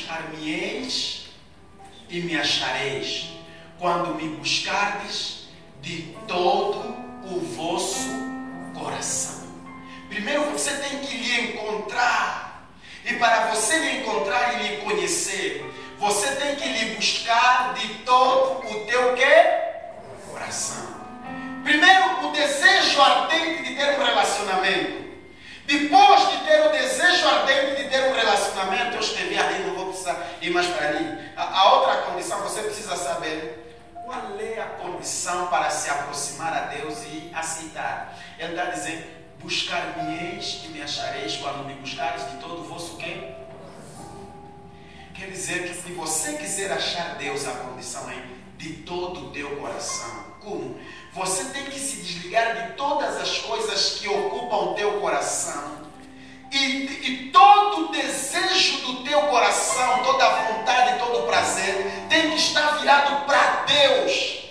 buscar-me-eis e me achareis, quando me buscardes de todo o vosso coração. Primeiro você tem que lhe encontrar. E para você lhe encontrar e lhe conhecer, você tem que lhe buscar de todo o teu quê? Coração. Primeiro, o desejo ardente de ter um relacionamento. Depois de ter o desejo ardente de ter um relacionamento, eu escrevi ali, não vou precisar ir mais para ali. A outra condição, você precisa saber qual é a condição para se aproximar a Deus e aceitar. Ele está dizendo, buscar-me-eis e me achareis, quando me buscares de todo o vosso quê? Quer dizer que se você quiser achar Deus, a condição é de todo o teu coração. Como? Você tem que se desligar de todas as coisas que ocupam o teu coração. E todo o desejo do teu coração, toda a vontade, todo o prazer, tem que estar virado para Deus.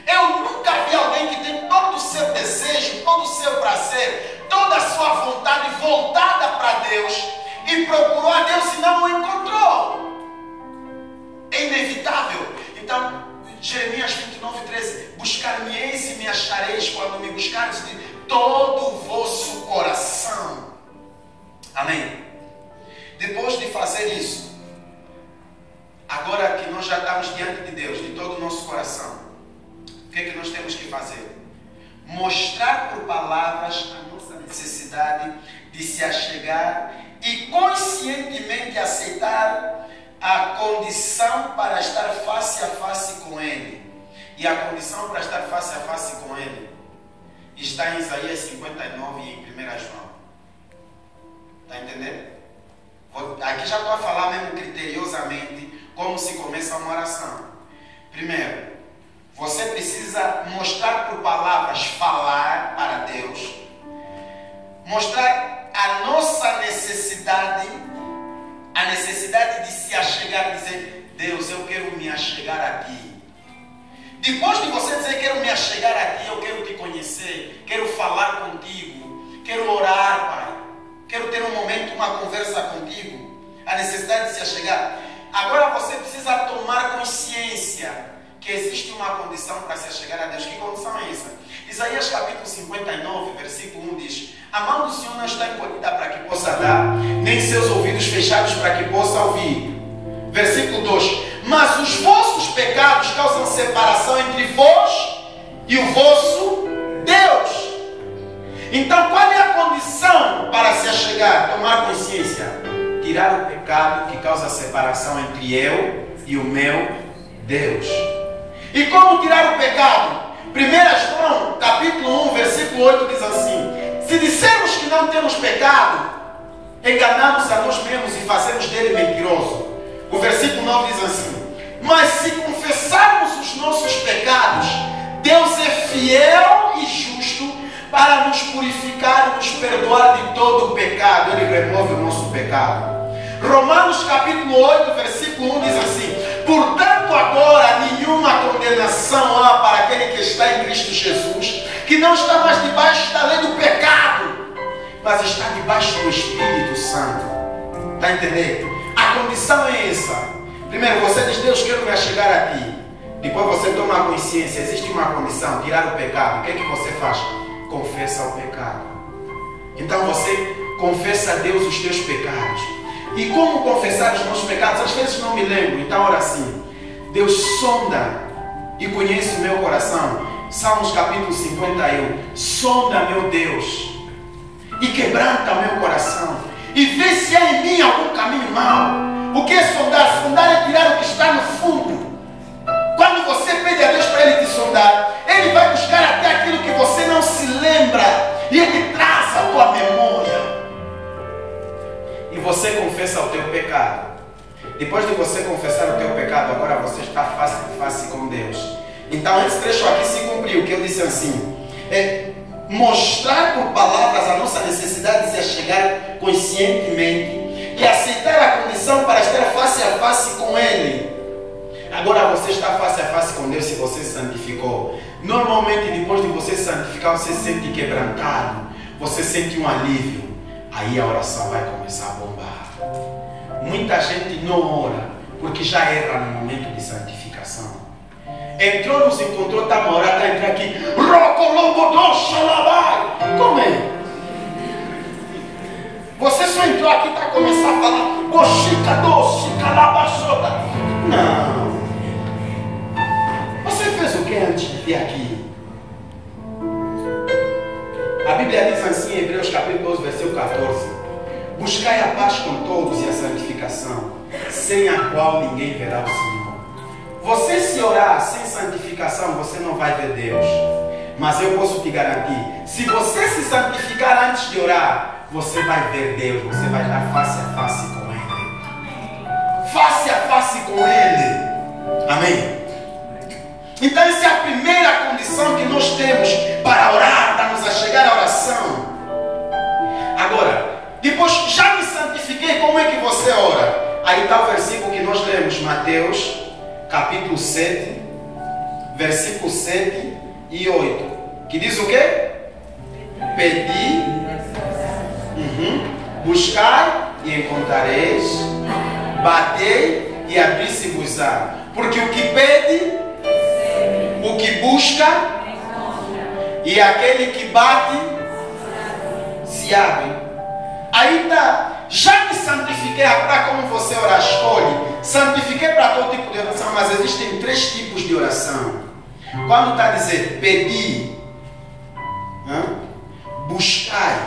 Eu nunca vi alguém que tem todo o seu desejo, todo o seu prazer, toda a sua vontade voltada para Deus e procurou a Deus e não o encontrou. É inevitável. Então, Jeremias 29:13, buscar-me-eis e me achareis, quando me buscares de todo o vosso coração. Amém? Depois de fazer isso, agora que nós já estamos diante de Deus, de todo o nosso coração, o que é que nós temos que fazer? Mostrar por palavras a nossa necessidade de se achegar e conscientemente aceitar a condição para estar face a face com Ele. E a condição para estar face a face com Ele está em Isaías 59 e em 1 João. Está entendendo? Aqui já estou a falar mesmo criteriosamente como se começa uma oração. Primeiro, você precisa mostrar por palavras, falar para Deus, mostrar a nossa necessidade, a necessidade de se achegar, dizer, Deus, eu quero me achegar a Ti. Depois de você dizer, quero me achegar a Ti, eu quero Te conhecer, quero falar contigo, quero orar, Pai, quero ter um momento, uma conversa contigo, a necessidade de se achegar. Agora você precisa tomar consciência que existe uma condição para se achegar a Deus. Que condição é essa? Isaías capítulo 59, versículo 1 diz, a mão do Senhor não está encolhida para que possa dar, nem seus ouvidos fechados para que possa ouvir. Versículo 2, mas os vossos pecados causam separação entre vós e o vosso Deus. Então qual é a condição para se achegar? Tomar consciência, tirar o pecado que causa separação entre eu e o meu Deus. E como tirar o pecado? 1 João, capítulo 1, versículo 8 diz assim, se dissermos que não temos pecado, enganamos a nós mesmos e fazemos dele mentiroso. O versículo 9 diz assim, mas se confessarmos os nossos pecados, Deus é fiel e justo para nos purificar e nos perdoar de todo o pecado. Ele remove o nosso pecado. Romanos capítulo 8, versículo 1 diz assim, portanto agora nenhuma condenação há para aquele que está em Cristo Jesus, que não está mais debaixo da lei do pecado, mas está debaixo do Espírito Santo. Está entendendo? A condição é essa. Primeiro você diz, Deus, quero me achegar a Ti. Depois você toma a consciência, existe uma condição, tirar o pecado. O que é que você faz? Confessa o pecado. Então você confessa a Deus os teus pecados. E como confessar os nossos pecados? Às vezes não me lembro, então ora assim, Deus sonda e conhece o meu coração. Salmos capítulo 51, sonda meu Deus e quebranta o meu coração e vê se há em mim algum caminho mau. O que é sondar? Sondar é tirar o que está no fundo. Quando você pede a Deus para Ele te sondar, Ele vai buscar até aquilo que você não se lembra e Ele traz a tua memória. E você confessa o teu pecado. Depois de você confessar o teu pecado, agora você está face a face com Deus. Então esse trecho aqui se cumpriu, que eu disse assim, é mostrar por palavras a nossa necessidade de se achegar conscientemente e aceitar a condição para estar face a face com Ele. Agora você está face a face com Deus se você se santificou. Normalmente depois de você se santificar, você se sente quebrantado, você sente um alívio. Aí a oração vai começar a bombar. muita gente não ora, porque já erra no momento de santificação. Entrou, nos encontrou, está a orar, está a entrar aqui. Como é? Você só entrou aqui e está a começar a falar. Não. Você fez o que antes de vir aqui? A Bíblia diz assim em Hebreus capítulo 12, versículo 14: buscai a paz com todos e a santificação, sem a qual ninguém verá o Senhor. Você se orar sem santificação, você não vai ver Deus. Mas eu posso te garantir, se você se santificar antes de orar, você vai ver Deus, você vai estar face a face com Ele. Face a face com Ele. Amém? Então essa é a primeira condição que nós temos para orar, para nos achegar à oração. Agora, depois já me santifiquei, como é que você ora? Aí está o versículo que nós lemos, Mateus capítulo 7, versículo 7 e 8, que diz o quê? Pedi, buscai e encontrareis, batei e abri-se-vos-á. Porque o que pede, o que busca e aquele que bate, se abre. Aí está. Já me santifiquei para como você orar, escolhe. Santifiquei para todo tipo de oração, mas existem 3 tipos de oração. Quando está a dizer pedir, buscai,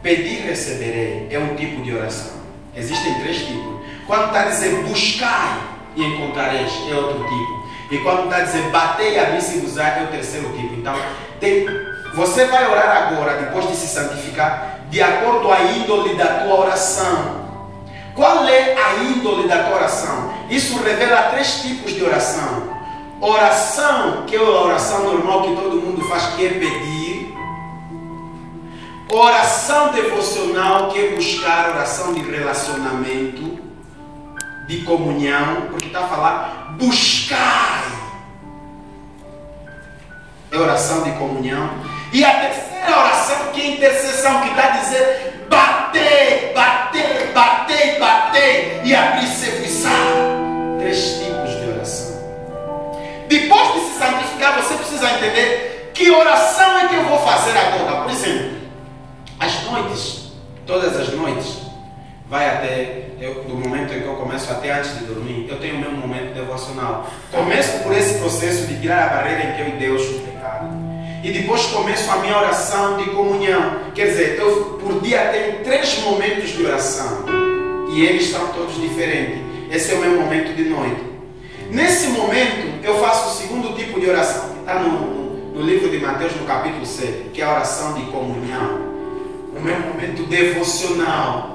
pedir receberei, é um tipo de oração. Existem 3 tipos. Quando está a dizer buscai e encontrareis, é outro tipo. E quando está a dizer batei e abri-se-vos-á, é o terceiro tipo. Então, você vai orar agora, depois de se santificar, de acordo com a índole da tua oração. Qual é a índole da tua oração? Isso revela 3 tipos de oração. Oração, que é a oração normal que todo mundo faz, que é pedir. Oração devocional, que é buscar, oração de relacionamento, de comunhão, porque está a falar buscai. É oração de comunhão. E a terceira oração, que é intercessão, que está a dizer batei, batei, batei, batei e abri-se-vos-á. 3 tipos de oração. Depois de se santificar, você precisa entender que oração é que eu vou fazer agora. Por exemplo, as noites, todas as noites, vai até, do momento em que eu começo até antes de dormir, eu tenho o meu momento devocional. Começo por esse processo de tirar a barreira em que eu e Deus o pecado. E depois começo a minha oração de comunhão. Quer dizer, eu por dia tenho 3 momentos de oração. E eles são todos diferentes. Esse é o meu momento de noite. Nesse momento, eu faço o segundo tipo de oração, que está no livro de Mateus, no capítulo 7, que é a oração de comunhão. O meu momento devocional.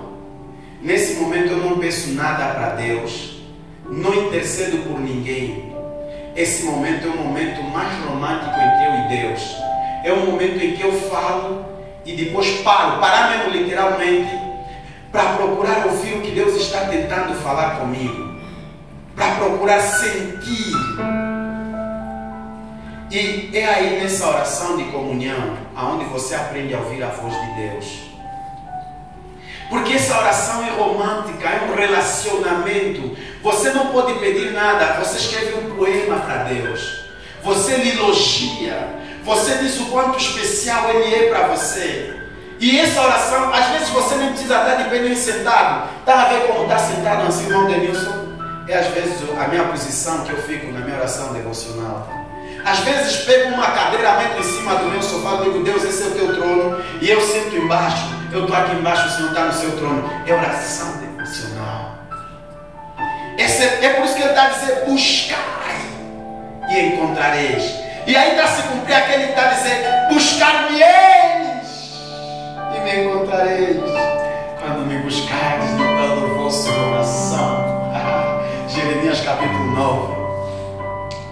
Nesse momento eu não peço nada para Deus. Não intercedo por ninguém. Esse momento é o momento mais romântico entre eu e Deus. É o momento em que eu falo e depois parar mesmo literalmente, para procurar ouvir o que Deus está tentando falar comigo, para procurar sentir. E é aí nessa oração de comunhão aonde você aprende a ouvir a voz de Deus. Porque essa oração é romântica, é um relacionamento. Você não pode pedir nada. Você escreve um poema para Deus. Você lhe elogia. Você diz o quanto especial Ele é para você. E essa oração, às vezes você nem precisa estar de pé nem sentado. Está a ver como está sentado assim, irmão Denilson? É às vezes a minha posição que eu fico na minha oração devocional. Às vezes pego uma cadeira, meto em cima do meu sofá e digo, Deus, esse é o teu trono. E eu sento embaixo. Eu estou aqui embaixo, o Senhor está no seu trono. É oração devocional. É por isso que ele está a dizer, buscai e encontrareis. E aí está a se cumprir aquele que está a dizer, buscar-me-eis e me encontrareis. Quando me buscardes de todo o vosso coração. Jeremias capítulo 9.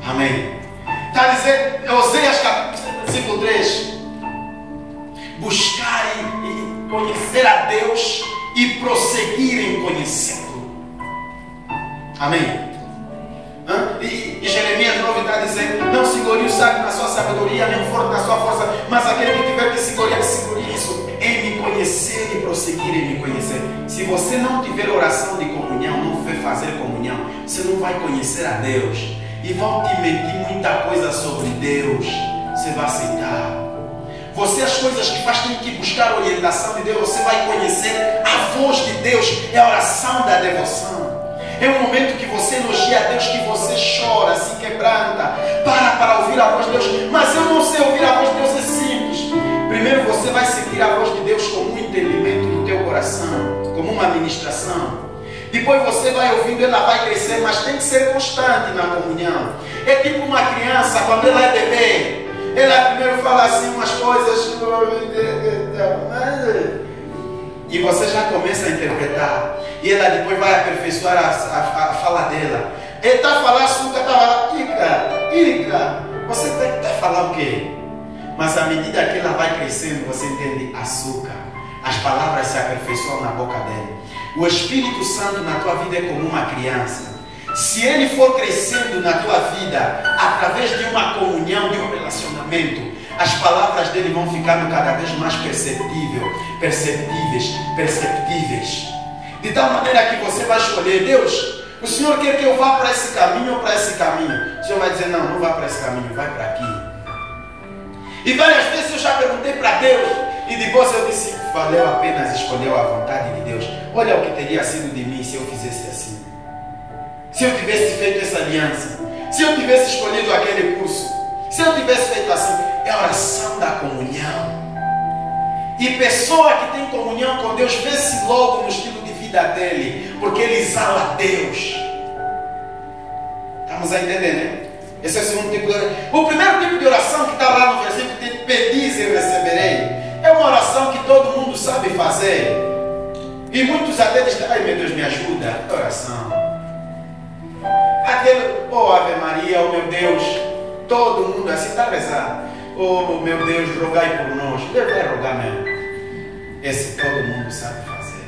Amém. Está a dizer, Oséias capítulo 5, versículo 3. Buscar e conhecer a Deus e prosseguir em conhecê-lo. Amém. E Jeremias 9 está dizendo, não se glorie o sábio na sua sabedoria, nem o forte na sua força, mas aquele que tiver que se gloriar isso em me conhecer. conhecer e prosseguir em me conhecer. Se você não tiver oração de comunhão, não vai fazer comunhão, você não vai conhecer a Deus. E vão te mentir muita coisa sobre Deus. Você vai aceitar. Você, as coisas que faz, tem que buscar a orientação de Deus. Você vai conhecer a voz de Deus. É a oração da devoção. É um momento que você elogia a Deus, que você chora, se quebranta, para ouvir a voz de Deus. Mas eu não sei ouvir a voz de Deus, é simples. Primeiro você vai sentir a voz de Deus como um entendimento do teu coração, como uma ministração. Depois você vai ouvindo, ela vai crescer, mas tem que ser constante na comunhão. É tipo uma criança, quando ela é bebê, ela primeiro fala assim umas coisas, e você já começa a interpretar. E ela depois vai aperfeiçoar a fala dela. Ele está falando açúcar, está falando ica. Você está falando o quê? Mas à medida que ela vai crescendo, você entende açúcar. As palavras se aperfeiçoam na boca dela. O Espírito Santo na tua vida é como uma criança. Se ele for crescendo na tua vida através de uma comunhão, de um relacionamento, as palavras dele vão ficando cada vez mais perceptíveis. De tal maneira que você vai escolher: Deus, o Senhor quer que eu vá para esse caminho ou para esse caminho? O Senhor vai dizer: não vá para esse caminho, vai para aqui. E várias vezes eu já perguntei para Deus, e depois eu disse: valeu a pena escolher a vontade de Deus. Olha o que teria sido de mim se eu fizesse assim. Se eu tivesse feito essa aliança, se eu tivesse escolhido aquele curso, se eu tivesse feito assim. É a oração da comunhão. E pessoa que tem comunhão com Deus vê-se logo no estilo de vida dele, porque ele exala Deus. Estamos a entender, né? Esse é o segundo tipo de oração. O primeiro tipo de oração que está lá no versículo de pedis e receberei, é uma oração que todo mundo sabe fazer. E muitos até dizem: ai meu Deus, me ajuda. É oração. Aquele, oh Ave Maria, oh meu Deus, todo mundo assim está rezando. Oh meu Deus, rogai por nós. Deus vai rogar mesmo. Esse todo mundo sabe fazer.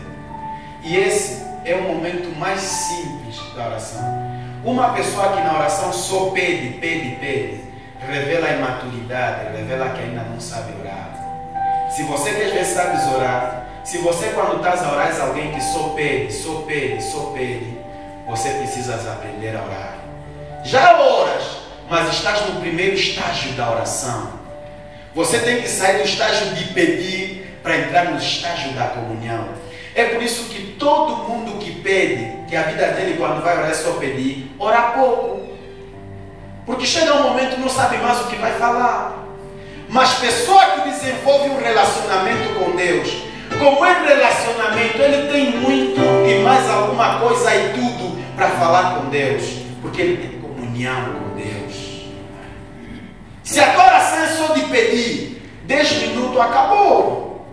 E esse é o momento mais simples da oração. Uma pessoa que na oração só pede, revela a imaturidade, revela que ainda não sabe orar. Se você que às vezes sabes orar, se você quando estás a orar és alguém que só pede, você precisa aprender a orar. Já oras, mas estás no primeiro estágio da oração. Você tem que sair do estágio de pedir para entrar no estágio da comunhão. É por isso que todo mundo que pede, que a vida dele quando vai orar é só pedir, ora pouco. Porque chega um momento que não sabe mais o que vai falar. Mas pessoa que desenvolve um relacionamento com Deus, como é relacionamento, ele tem muito e mais alguma coisa e tudo para falar com Deus. Porque ele tem comunhão com Deus. Se a tua oração é só de pedir, 10 minutos acabou.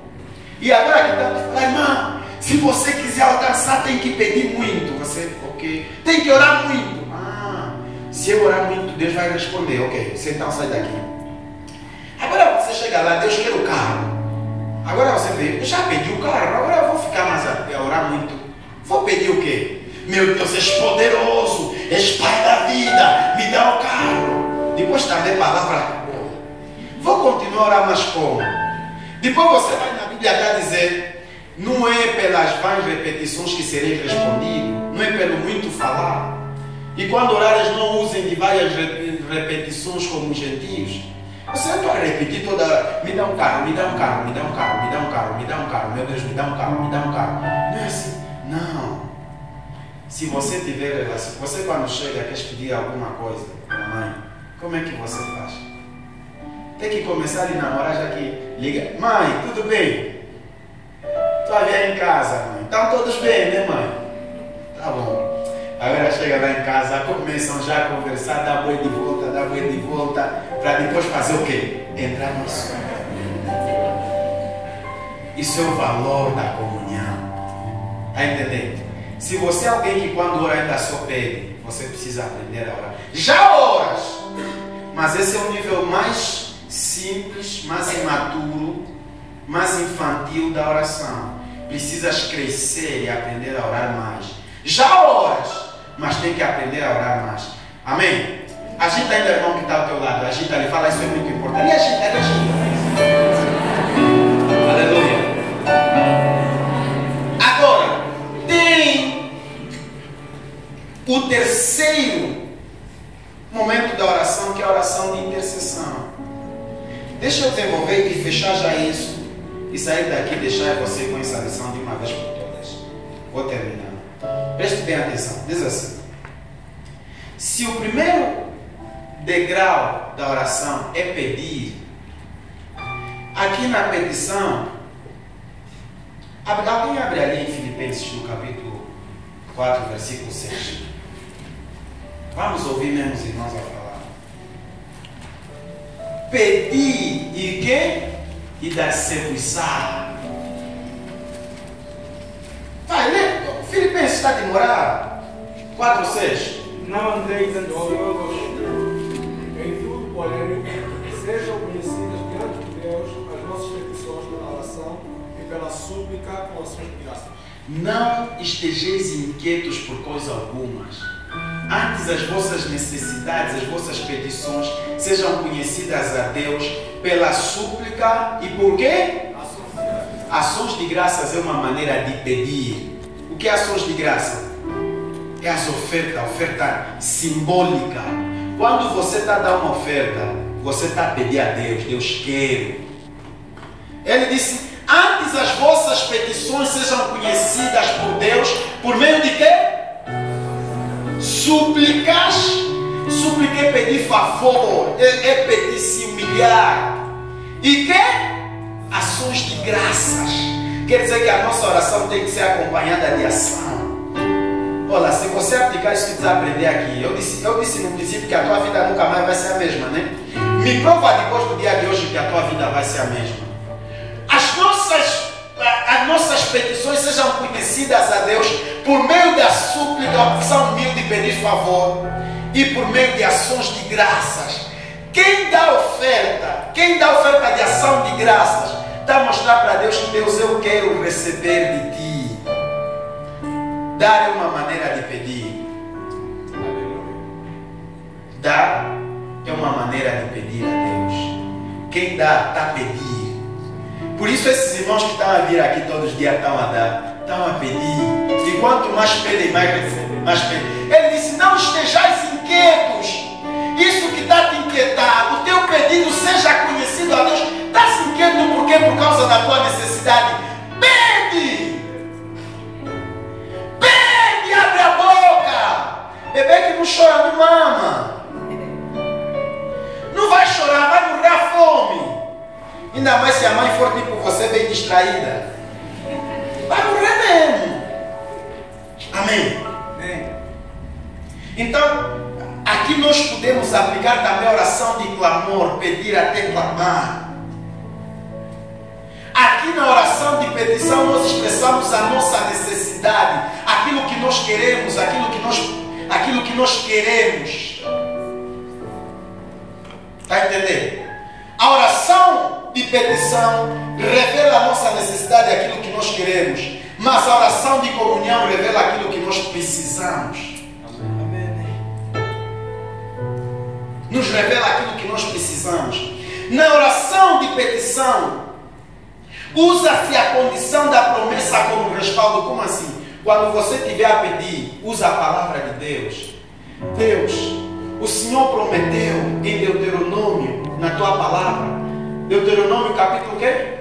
E agora que estamos falando: irmã, se você quiser alcançar, tem que pedir muito. Você, ok? Tem que orar muito. Se eu orar muito, Deus vai responder. Ok, você então sai daqui. Agora você chega lá: Deus quer o carro. Agora você vê: eu já pedi o carro, agora eu vou ficar mais a orar muito. Vou pedir o quê? Meu Deus, és poderoso, és Pai da vida, me dá o carro. Depois também palavra: vou continuar a orar, mas como? Depois você vai na Bíblia cá dizer: não é pelas vãs repetições que sereis respondido, não é pelo muito falar. E quando orares, não usem de várias repetições como os gentios. Você não vai repetir toda: me dá um carro, me dá um carro, me dá um carro, me dá um carro, me dá um carro, meu Deus, me dá um carro, me dá um carro. Não é assim, não. Se você tiver relação, você quando chega quer pedir alguma coisa para a mãe, como é que você faz? Tem que começar a namorar já que liga: mãe, tudo bem? Tua avó em casa, mãe. Estão todos bem, né, mãe? Tá bom. Agora chega lá em casa, começam já a conversar, dá boi de volta, para depois fazer o quê? Entrar no assunto. Isso é o valor da comunhão. Está entendendo? Se você é alguém que quando ora ainda só pede, você precisa aprender a orar. Já oras! Mas esse é o nível mais simples, mais imaturo, mais infantil da oração. Precisas crescer e aprender a orar mais. Já oras, mas tem que aprender a orar mais. Amém? Agita ainda o irmão que está ao teu lado. Agita ele, fala: isso é muito importante. E agita. Aleluia. o terceiro momento da oração, que é a oração de intercessão. Deixa eu desenvolver e fechar já isso e sair daqui e deixar você com essa lição de uma vez por todas. Vou terminar. Preste bem atenção. Diz assim: se o primeiro degrau da oração é pedir, aqui na petição, alguém abre ali em Filipenses no capítulo 4, versículo 6. Vamos ouvir mesmo os irmãos a falar. Pedi e quê? E dar-se-vos-á. Vai, lê. Filipenses está a demorar. 4, 6. Não andeis ansiosos em tudo, porém, sejam conhecidas diante de Deus as vossas petições pela oração e pela súplica com ações de graça. Não estejais inquietos por coisa algumas. Antes as vossas necessidades, as vossas petições sejam conhecidas a Deus pela súplica e por quê? Ações de graças é uma maneira de pedir. O que é ações de graça? É as ofertas, a oferta simbólica. Quando você está a dar uma oferta, você está a pedir a Deus, Deus quer. Ele disse: antes as vossas petições sejam conhecidas por Deus, por meio de quê? Súplicas. Súplica é pedir favor, é pedir se humilhar. E que? Ações de graças. Quer dizer que a nossa oração tem que ser acompanhada de ação. Olha, se você aplicar isso que você aprender aqui, eu disse no princípio que a tua vida nunca mais vai ser a mesma, né? Me prova depois do dia de hoje que a tua vida vai ser a mesma. As nossas petições sejam conhecidas a Deus por meio da súplica, opção humilde de pedir favor, e por meio de ações de graças. Quem dá oferta de ação de graças, está a mostrar para Deus que Deus, eu quero receber de ti. Dar é uma maneira de pedir. Dar é uma maneira de pedir a Deus. Quem dá, está a pedir. Por isso esses irmãos que estão a vir aqui todos os dias estão a dar, estão a pedir. E quanto mais pedem, mais recebem, mais pedem. Ele disse: não estejais inquietos. Isso que está te inquietado, o teu pedido seja conhecido a Deus. Está-se inquieto por quê? Por causa da tua necessidade. Pede! Abre a boca. Bebê que não chora não mama. Não vai chorar, vai morrer a fome. Ainda mais se a mãe for tipo você, bem distraída. Vai morrer mesmo. Amém? Amém. Então, aqui nós podemos aplicar também a oração de clamor, pedir até clamar. Aqui na oração de petição nós expressamos a nossa necessidade, aquilo que nós queremos, aquilo que nós queremos. Está entendendo? A oração de petição revela a nossa necessidade, aquilo que nós queremos, mas a oração de comunhão revela aquilo que nós precisamos. Amém. Nos revela aquilo que nós precisamos. Na oração de petição, usa-se a condição da promessa como respaldo. Como assim? Quando você tiver a pedir, usa a palavra de Deus. Deus, o Senhor prometeu em Deuteronômio, na tua palavra, Deuteronômio capítulo o quê?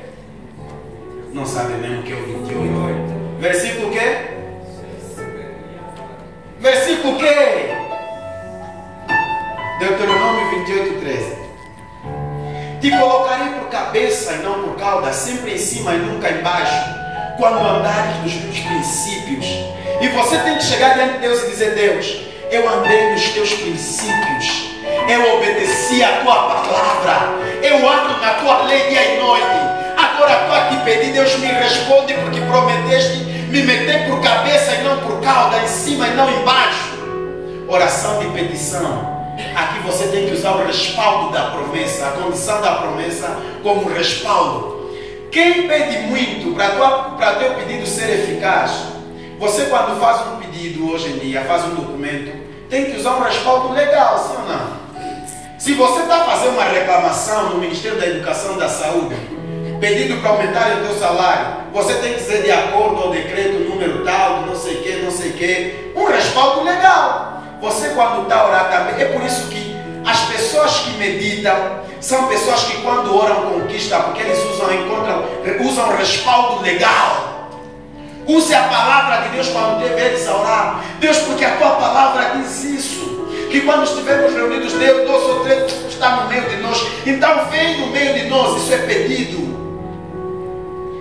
Não sabe mesmo o que é o 28. Versículo o quê? Versículo o quê? Deuteronômio 28, 13. Te colocarei por cabeça e não por cauda, sempre em cima e nunca embaixo, quando andares nos meus princípios. E você tem que chegar diante de Deus e dizer: Deus, eu andei nos teus princípios, eu obedeci a tua palavra, eu ando na tua lei dia e noite. Agora estou aqui pedindo, Deus me responde, porque prometeste me meter por cabeça e não por cauda, em cima e não embaixo. Oração de petição. Aqui você tem que usar o respaldo da promessa, a condição da promessa como respaldo. Quem pede muito para teu pedido ser eficaz, você quando faz um pedido hoje em dia, faz um documento, tem que usar um respaldo legal, sim ou não? Se você está fazendo uma reclamação no Ministério da Educação e da Saúde, pedido para aumentar o teu salário, você tem que dizer de acordo ao decreto número tal, não sei o que, um respaldo legal. quando está a orar também, é por isso que as pessoas que meditam são pessoas que quando oram conquistam, porque eles usam respaldo legal. Use a palavra de Deus quando deveres orar. Deus, porque a tua palavra diz isso, que quando estivermos reunidos, Deus, 2 ou 3 está no meio de nós. Então vem no meio de nós, isso é pedido.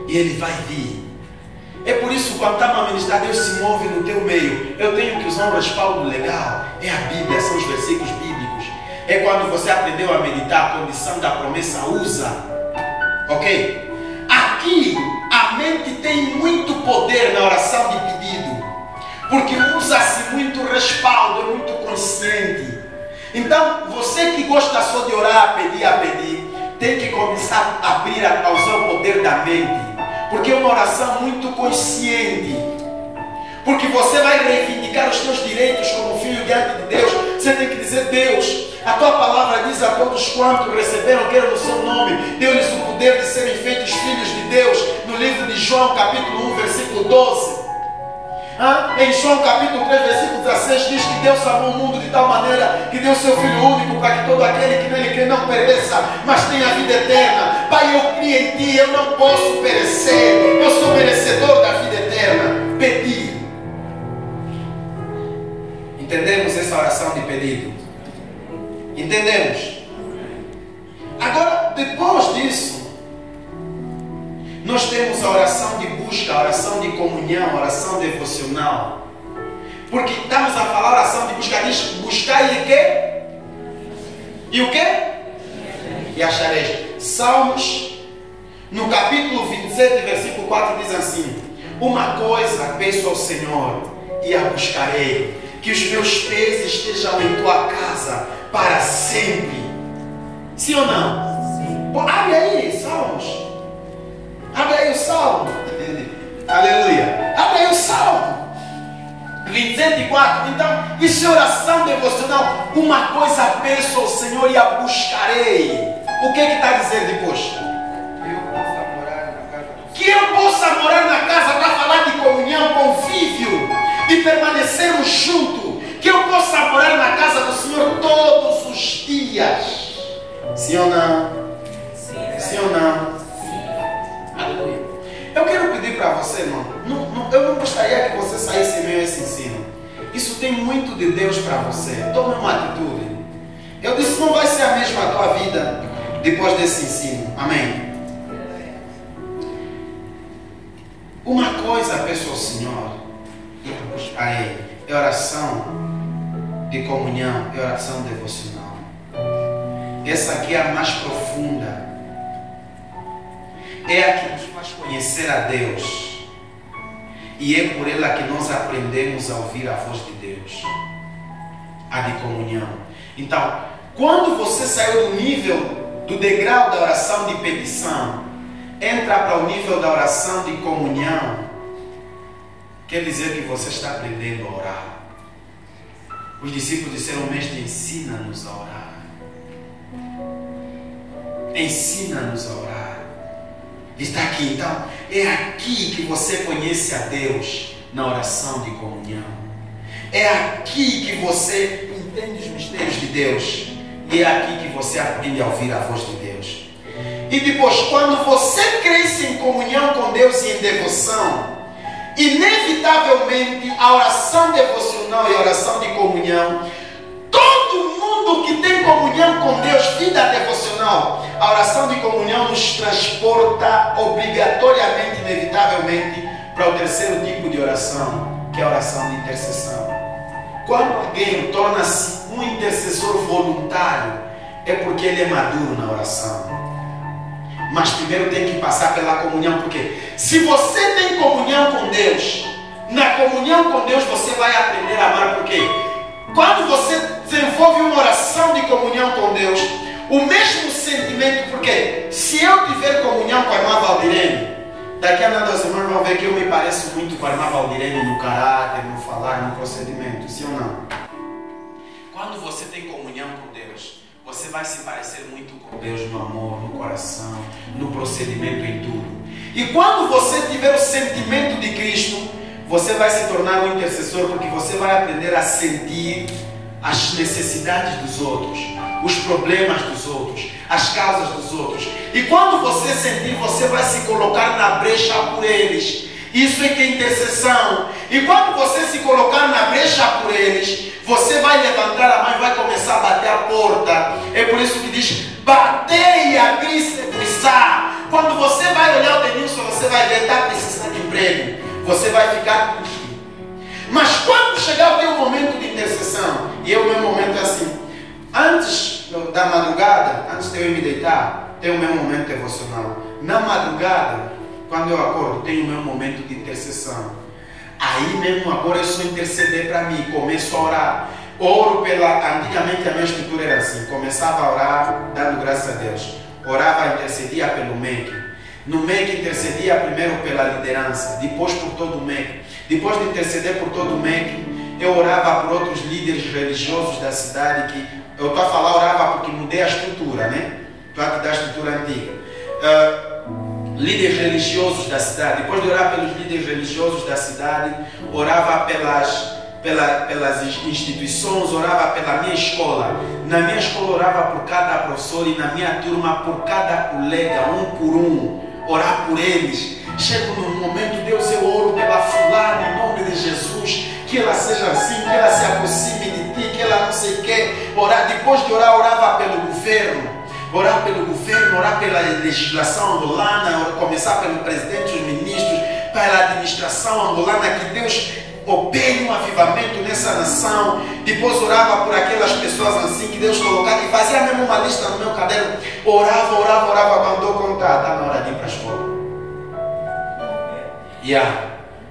E Ele vai vir. É por isso que quando está a ministrar, Deus se move no teu meio. Eu tenho que usar um respaldo legal. É a Bíblia, são os versículos bíblicos. É quando você aprendeu a meditar, a condição da promessa, usa. Ok? Aqui, a mente tem muito poder na oração de pedido. Porque usa-se muito respaldo, é muito consciente. Então, você que gosta só de orar, a pedir, tem que começar a abrir, a usar o poder da mente. Porque é uma oração muito consciente. Porque você vai reivindicar os teus direitos como filho diante de Deus. Você tem que dizer: Deus, a tua palavra diz a todos quantos receberam, queiram no seu nome, deu-lhes o poder de serem feitos filhos de Deus. No livro de João, capítulo 1, versículo 12. Em João capítulo 3, versículo 16, diz que Deus amou o mundo de tal maneira que deu seu Filho único para que todo aquele que nele crê não pereça, mas tenha a vida eterna. Pai, eu criei em ti, eu não posso perecer, eu sou merecedor da vida eterna. Pedir. Entendemos essa oração de pedido? Entendemos? Agora, depois disso, nós temos a oração de busca, a oração de comunhão, a oração devocional. Porque estamos a falar oração de busca, diz buscar e o quê? E o quê? E achareis. Salmos, no capítulo 27, versículo 4, diz assim: uma coisa peço ao Senhor e a buscarei, que os meus pés estejam em tua casa para sempre. Sim ou não? Sim. Abre aí, Salmos. Abre aí o Salmo. Aleluia. Abre aí o Salmo 27:4. Então, isso é oração devocional. Uma coisa peço ao Senhor e a buscarei. O que está dizendo depois? Que eu possa morar na casa para falar de comunhão, convívio, de permanecermos juntos. Que eu possa morar na casa do Senhor todos os dias. Sim ou não? Sim ou não? Aleluia. Eu quero pedir para você, irmão, eu não gostaria que você saísse meio a esse ensino. Isso tem muito de Deus para você. Tome uma atitude. Eu disse, não vai ser a mesma a tua vida depois desse ensino. Amém? Uma coisa peço ao Senhor e eu buscarei. É oração de comunhão, é oração devocional. Essa aqui é a mais profunda. É a que nos faz conhecer a Deus. E é por ela que nós aprendemos a ouvir a voz de Deus. A de comunhão. Então, quando você saiu do nível, do degrau da oração de petição, entra para o nível da oração de comunhão, quer dizer que você está aprendendo a orar. Os discípulos disseram: Mestre, ensina-nos a orar. Ensina-nos a orar. Está aqui, então, é aqui que você conhece a Deus na oração de comunhão. É aqui que você entende os mistérios de Deus. E é aqui que você aprende a ouvir a voz de Deus. E depois, quando você cresce em comunhão com Deus e em devoção, inevitavelmente a oração devocional e a oração de comunhão, todo mundo que tem comunhão com Deus, vida devocional, a oração de comunhão nos transporta obrigatoriamente, inevitavelmente, para o terceiro tipo de oração, que é a oração de intercessão. Quando alguém torna-se um intercessor voluntário, é porque ele é maduro na oração. Mas primeiro tem que passar pela comunhão, porque se você tem comunhão com Deus, na comunhão com Deus você vai aprender a amar, porque quando você desenvolve uma oração de comunhão com Deus, o mesmo sentimento, porque se eu tiver comunhão com a irmã Valdirene, daqui a nada os irmãos vão ver que eu me pareço muito com a irmã Valdirene no caráter, no falar, no procedimento, sim ou não? Quando você tem comunhão com Deus, você vai se parecer muito com Deus no amor, no coração, no procedimento, em tudo. E quando você tiver o sentimento de Cristo, você vai se tornar um intercessor, porque você vai aprender a sentir as necessidades dos outros, os problemas dos outros, as causas dos outros. E quando você sentir, você vai se colocar na brecha por eles. Isso é que é intercessão. E quando você se colocar na brecha por eles, você vai levantar a mão e vai começar a bater a porta. É por isso que diz: batei e abri-se-vos-á. Quando você vai olhar o Denilson, você vai ver, está precisando de emprego. Você vai ficar com isso. Mas quando chegar o teu momento de intercessão, e o meu momento é assim, antes da madrugada, antes de eu me deitar, tem o meu momento devocional. Na madrugada, quando eu acordo, tem o meu momento de intercessão. Aí mesmo agora eu só interceder para mim, começo a orar. Oro pela... Antigamente a minha estrutura era assim, começava a orar, dando graças a Deus. Orava, intercedia pelo MEC. No MEC intercedia primeiro pela liderança, depois por todo o MEC. Depois de interceder por todo o MEC, eu orava por outros líderes religiosos da cidade. Que eu estou a falar, orava porque mudei a estrutura, né? Estou a te dar a estrutura antiga. Líderes religiosos da cidade. Depois de orar pelos líderes religiosos da cidade, orava pelas instituições, orava pela minha escola. Na minha escola orava por cada professor e na minha turma por cada colega, um por um. Orar por eles. Chego num momento, Deus, eu oro pela fulana em nome de Jesus, que ela seja assim, que ela se aproxime de ti, que ela não sei o que. Orar. Depois de orar, orava pelo governo. Orar pelo governo, orar pela legislação angolana, começar pelo presidente, os ministros, pela administração angolana, que Deus opere um avivamento nessa nação. Depois orava por aquelas pessoas assim que Deus colocava, e fazia mesmo uma lista no meu caderno. Orava, quando eu contar, está na hora de ir para a escola.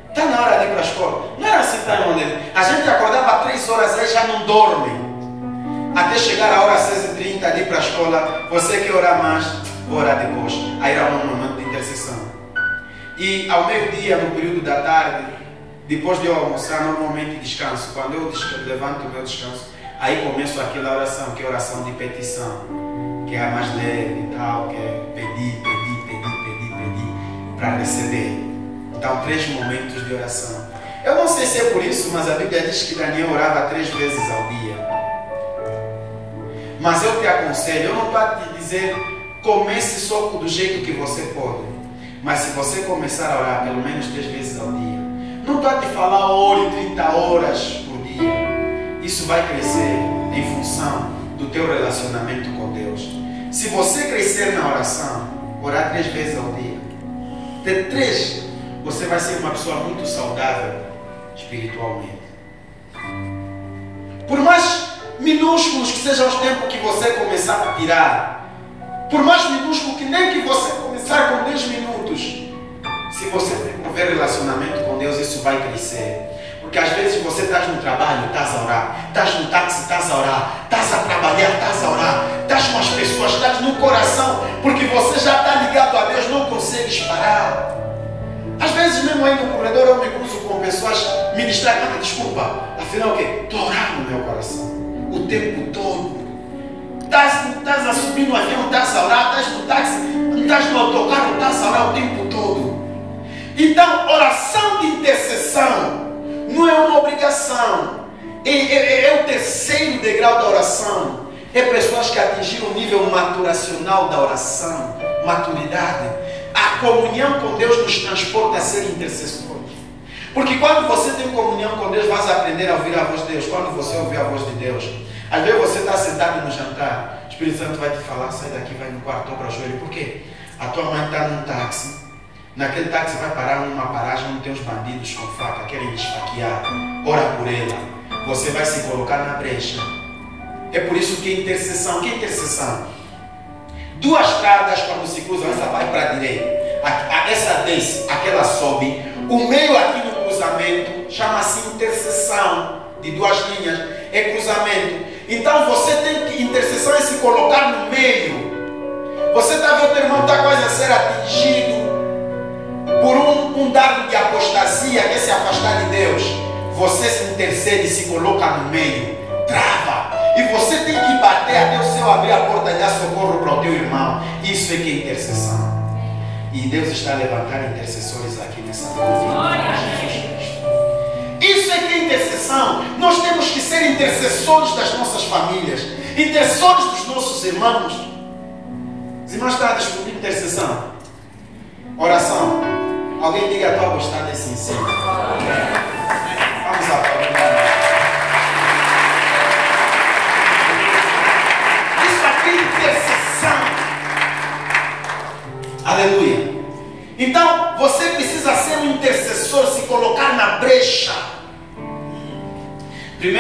Está na hora de ir para a escola. Não era assim, tá, onde a gente acordava 3 horas, aí já não dorme. Até chegar a hora 6h30 de ir para a escola, você quer orar mais, ora depois. Aí era um momento de intercessão. E ao meio-dia, no período da tarde, depois de eu almoçar, normalmente descanso. Quando eu levanto o meu descanso, aí começo aquela oração, que é a oração de petição, que é a mais leve e tal, que é pedir para receber. Então, 3 momentos de oração. Eu não sei se é por isso, mas a Bíblia diz que Daniel orava 3 vezes ao dia. Mas eu te aconselho, eu não estou a te dizer, comece só do jeito que você pode. Mas se você começar a orar pelo menos 3 vezes ao dia, não estou a te falar ore 30 horas por dia. Isso vai crescer em função do teu relacionamento com Deus. Se você crescer na oração, orar 3 vezes ao dia, ter 3, você vai ser uma pessoa muito saudável espiritualmente. Por mais minúsculos que sejam os tempos que você começar a tirar, por mais minúsculo que nem que você começar com 10 minutos, se você desenvolver relacionamento com Deus, isso vai crescer. Porque às vezes você estás no trabalho, estás a orar, estás no táxi, estás a orar, estás a trabalhar, estás a orar, estás com as pessoas, estás no coração, porque você já está ligado a Deus, não consegues parar. Às vezes mesmo aí no corredor eu me cruzo com pessoas, me distraem, desculpa, afinal o quê? Estou orando no meu coração o tempo todo. Estás a subir no avião, estás a orar, estás no táxi, estás no autocarro, estás a orar o tempo todo. Então, oração de intercessão não é uma obrigação, é o terceiro degrau da oração. É pessoas que atingiram o nível maturacional da oração, maturidade. A comunhão com Deus nos transporta a ser intercessores. Porque quando você tem comunhão com Deus, vais aprender a ouvir a voz de Deus. Quando você ouvir a voz de Deus, às vezes você está sentado no jantar, o Espírito Santo vai te falar, sai daqui, vai no quarto, dobra o joelho. Por quê? A tua mãe está num táxi, naquele táxi vai parar numa paragem onde tem uns bandidos com faca, querem lhe esfaquear. Ora por ela, você vai se colocar na brecha. É por isso que é intercessão. O que é intercessão? 2 estradas quando se cruzam, essa vai para a direita, essa desce, aquela sobe. O meio aqui no cruzamento chama-se intercessão, de 2 linhas, é cruzamento. Então você tem que, intercessão é se colocar no meio. Você está vendo o teu irmão está quase a ser atingido por um dado de apostasia, que é se afastar de Deus. Você se intercede e se coloca no meio, trava. E você tem que bater até o céu abrir a porta e dar socorro para o teu irmão. Isso é que é intercessão. E Deus está a levantar intercessores aqui nessa noite. Isso é que é intercessão. Nós temos que ser intercessores. intercessores das nossas famílias, intercessores dos nossos irmãos. Os irmãos estão a descobrir intercessão, oração. Alguém diga a tua gostar desse ensino. Vamos lá, isso aqui é intercessão. Aleluia. Então, você precisa ser um intercessor, se colocar na brecha. 2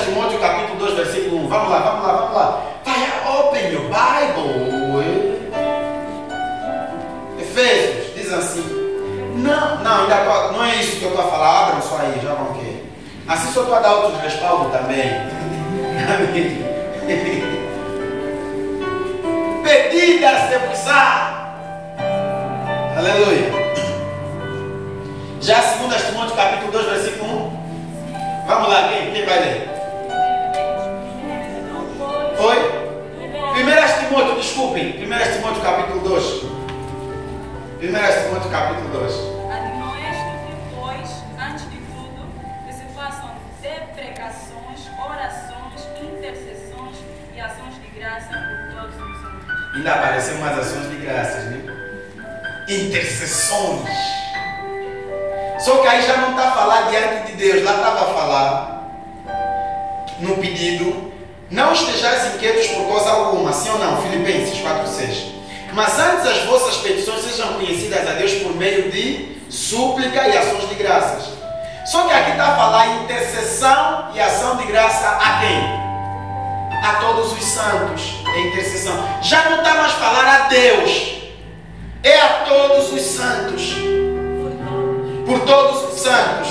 Timóteo capítulo 2, versículo 1. Vamos lá. Vai, open your Bible. Efésios, diz assim. Não é isso que eu estou a falar. Abram só aí, já vão querer. Assim só estou a dar outros respaldos também. Amém. Pedida se vos. Aleluia. Já 2 Timóteo capítulo 2, versículo 1. Vamos lá, quem vai ler? Foi? 1 Timóteo, desculpem. 1 Timóteo capítulo 2. 1 Timóteo capítulo 2. Admoeste-te, pois, antes de tudo, que se façam deprecações, orações, intercessões e ações de graça por todos os homens. Ainda aparecem mais ações de graças, né? Intercessões. Só que aí já não está a falar diante de Deus, lá estava a falar no pedido: não estejais inquietos por coisa alguma, sim ou não? Filipenses 4:6. Mas antes as vossas petições sejam conhecidas a Deus por meio de súplica e ações de graças. Só que aqui está a falar intercessão e ação de graça a quem? A todos os santos. É intercessão. Já não está mais a falar a Deus, é a todos os santos. Por todos os santos,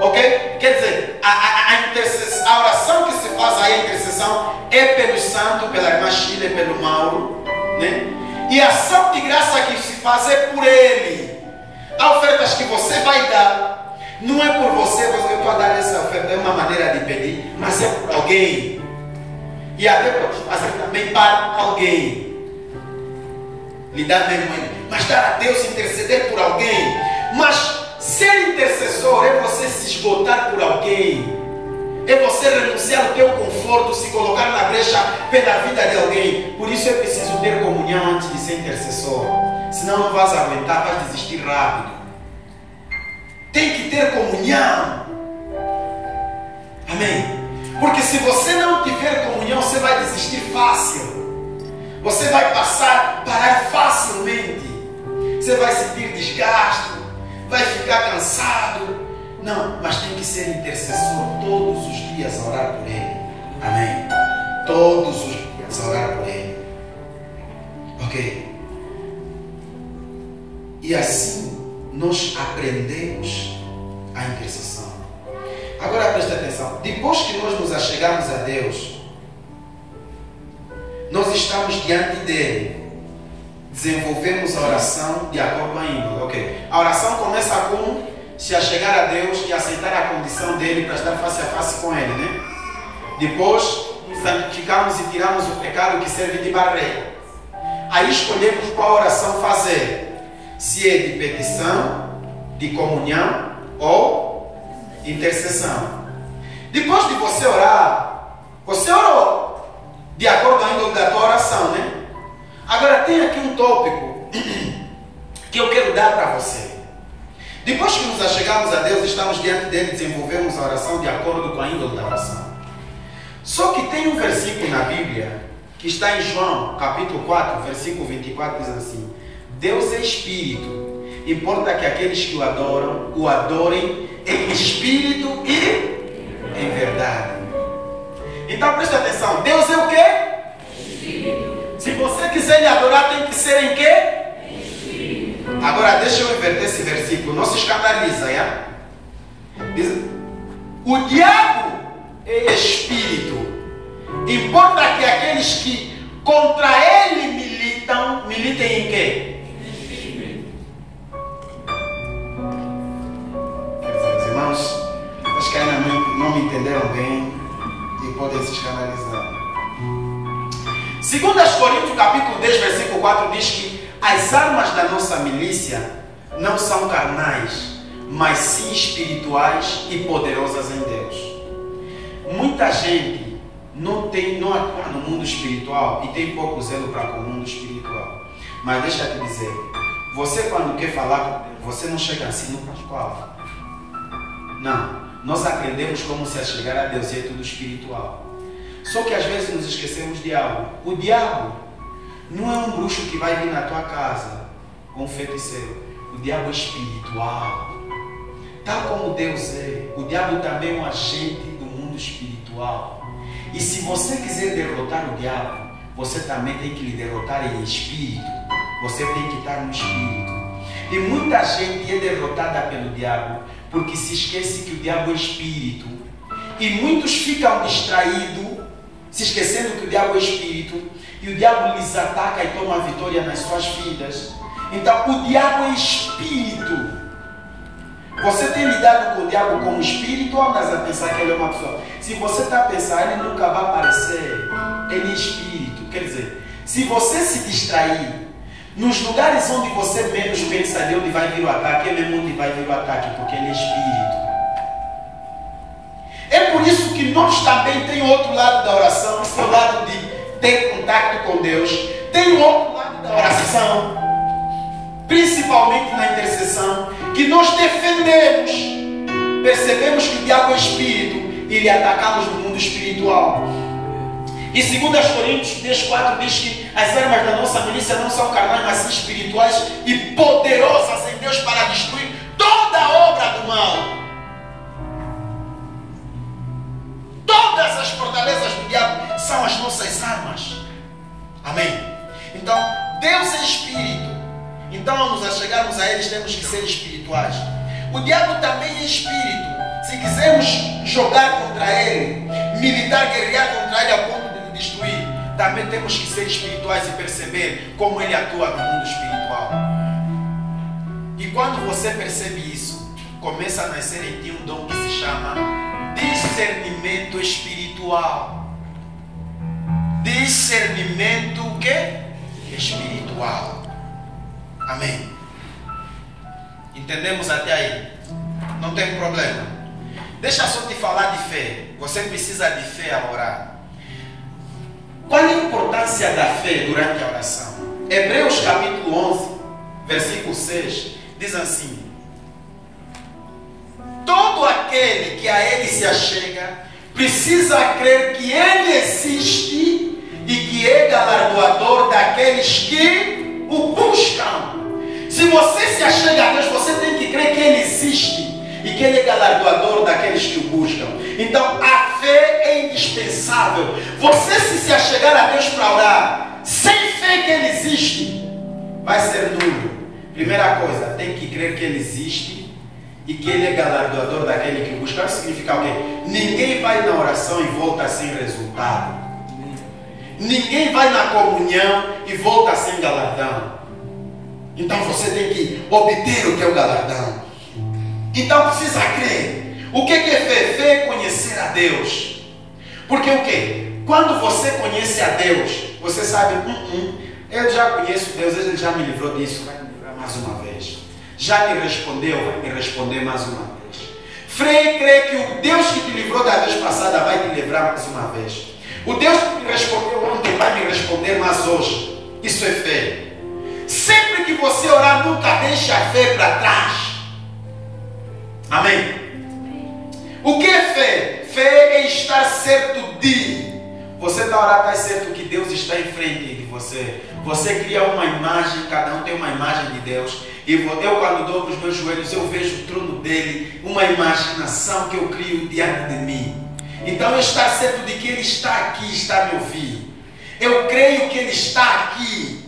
ok? Quer dizer, a oração que se faz aí, a intercessão, é pelo santo, pela irmã Sheila, pelo Mauro, né? E a ação de graça que se faz é por ele. As ofertas que você vai dar, não é por você, eu estou a dar essa oferta, é uma maneira de pedir, mas é por alguém. E até pode fazer também para alguém. Lhe dar mesmo, mas dar a Deus, interceder por alguém. Mas ser intercessor é você se esgotar por alguém, é você renunciar ao teu conforto, se colocar na brecha pela vida de alguém. Por isso é preciso ter comunhão antes de ser intercessor, senão não vais aguentar, vais desistir rápido. Tem que ter comunhão, amém? Porque se você não tiver comunhão, você vai desistir fácil, você vai parar facilmente, você vai sentir desgaste, vai ficar cansado. Não, mas tem que ser intercessor todos os dias a orar por ele. Amém? Todos os dias a orar por ele. Ok? E assim nós aprendemos a intercessão. Agora preste atenção. Depois que nós nos achegamos a Deus, nós estamos diante dele. Desenvolvemos a oração de acordo com a índole. Ok? A oração começa com se achegar a Deus e aceitar a condição dele para estar face a face com ele, né? Depois santificamos e tiramos o pecado que serve de barreira. Aí escolhemos qual oração fazer, se é de petição, de comunhão ou intercessão. Depois de você orar, você orou de acordo com a índole da tua oração, né? Agora tem aqui um tópico que eu quero dar para você. Depois que nos achegamos a Deus, estamos diante dele, desenvolvemos a oração de acordo com a índole da oração. Só que tem um versículo na Bíblia que está em João, capítulo 4, versículo 24, diz assim: Deus é Espírito, importa que aqueles que o adoram, o adorem em Espírito e em verdade. Então preste atenção, Deus é o quê? Espírito. Se você quiser lhe adorar, tem que ser em quê? Agora deixa eu inverter esse versículo, não se escandaliza, já? Diz, o diabo é espírito, importa que aqueles que contra ele militem em quê? Os irmãos, acho que ainda não me entenderam bem e podem se escandalizar. 2 Coríntios capítulo 10, versículo 4 diz que as armas da nossa milícia não são carnais, mas sim espirituais e poderosas em Deus. muita gente não atua no mundo espiritual e tem pouco zelo para com o mundo espiritual. Mas deixa eu te dizer, você quando quer falar com Deus, você não chega assim no Pascoal. Não, nós aprendemos como se achegar a Deus e é tudo espiritual. Só que às vezes nos esquecemos de algo. O diabo não é um bruxo que vai vir na tua casa, um feiticeiro. O diabo é espiritual. Tal como Deus é, o diabo também é um agente do mundo espiritual. E se você quiser derrotar o diabo, você também tem que lhe derrotar em espírito. Você tem que estar no espírito. E muita gente é derrotada pelo diabo porque se esquece que o diabo é espírito. E muitos ficam distraídos, se esquecendo que o diabo é espírito. E o diabo lhes ataca e toma a vitória nas suas vidas. Então o diabo é espírito. Você tem lidado com o diabo como espírito ou andas a pensar que ele é uma pessoa? Se você está a pensar, ele nunca vai aparecer. Ele é espírito. Quer dizer, se você se distrair, nos lugares onde você menos pensa de onde vai vir o ataque, é mesmo onde vai vir o ataque, porque ele é espírito. É por isso que nós também tem outro lado da oração, esse é o lado de ter contato com Deus. Tem o outro lado da oração, principalmente na intercessão, que nós defendemos. Percebemos que o diabo é espírito e lhe atacamos no mundo espiritual. E 2 Coríntios 10:4 diz que as armas da nossa milícia não são carnais, mas sim espirituais e poderosas em Deus para destruir toda a obra do mal. Todas as fortalezas do diabo são as nossas armas. Amém? Então, Deus é espírito. Então, ao nos achegarmos a Ele, temos que ser espirituais. O diabo também é espírito. Se quisermos jogar contra Ele, militar, guerrear contra Ele a ponto de destruir, também temos que ser espirituais e perceber como Ele atua no mundo espiritual. E quando você percebe isso, começa a nascer em ti um dom que se chama discernimento espiritual. Discernimento o quê? Espiritual. Amém. Entendemos até aí? Não tem problema. Deixa só te falar de fé. Você precisa de fé a orar. Qual é a importância da fé durante a oração? Hebreus capítulo 11, versículo 6, diz assim: todo aquele que a Ele se achega precisa crer que Ele existe e que é galardoador daqueles que o buscam. Se você se achega a Deus, você tem que crer que Ele existe e que Ele é galardoador daqueles que o buscam. Então a fé é indispensável. Você se achegar a Deus para orar sem fé que Ele existe, vai ser nulo. Primeira coisa, tem que crer que Ele existe e que Ele é galardoador daquele que o busca. Isso significa o quê? Ninguém vai na oração e volta sem resultado. Ninguém vai na comunhão e volta sem galardão. Então você tem que obter o teu galardão. Então precisa crer. O que é fé? Fé é conhecer a Deus. Porque o quê? Quando você conhece a Deus, você sabe, eu já conheço Deus, Ele já me livrou disso, vai me livrar mais uma vez. Já me respondeu, vai me responder mais uma vez. Fé crê que o Deus que te livrou da vez passada vai te livrar mais uma vez. O Deus que me respondeu ontem vai me responder mais hoje. Isso é fé. Sempre que você orar, nunca deixe a fé para trás. Amém? O que é fé? Fé é estar certo de. Você está orando, está certo que Deus está em frente de você. Você cria uma imagem, cada um tem uma imagem de Deus. E eu, quando dou os meus joelhos, eu vejo o trono dele, uma imaginação que eu crio diante de mim. Então eu estou certo de que Ele está aqui, está me ouvindo. Eu creio que Ele está aqui.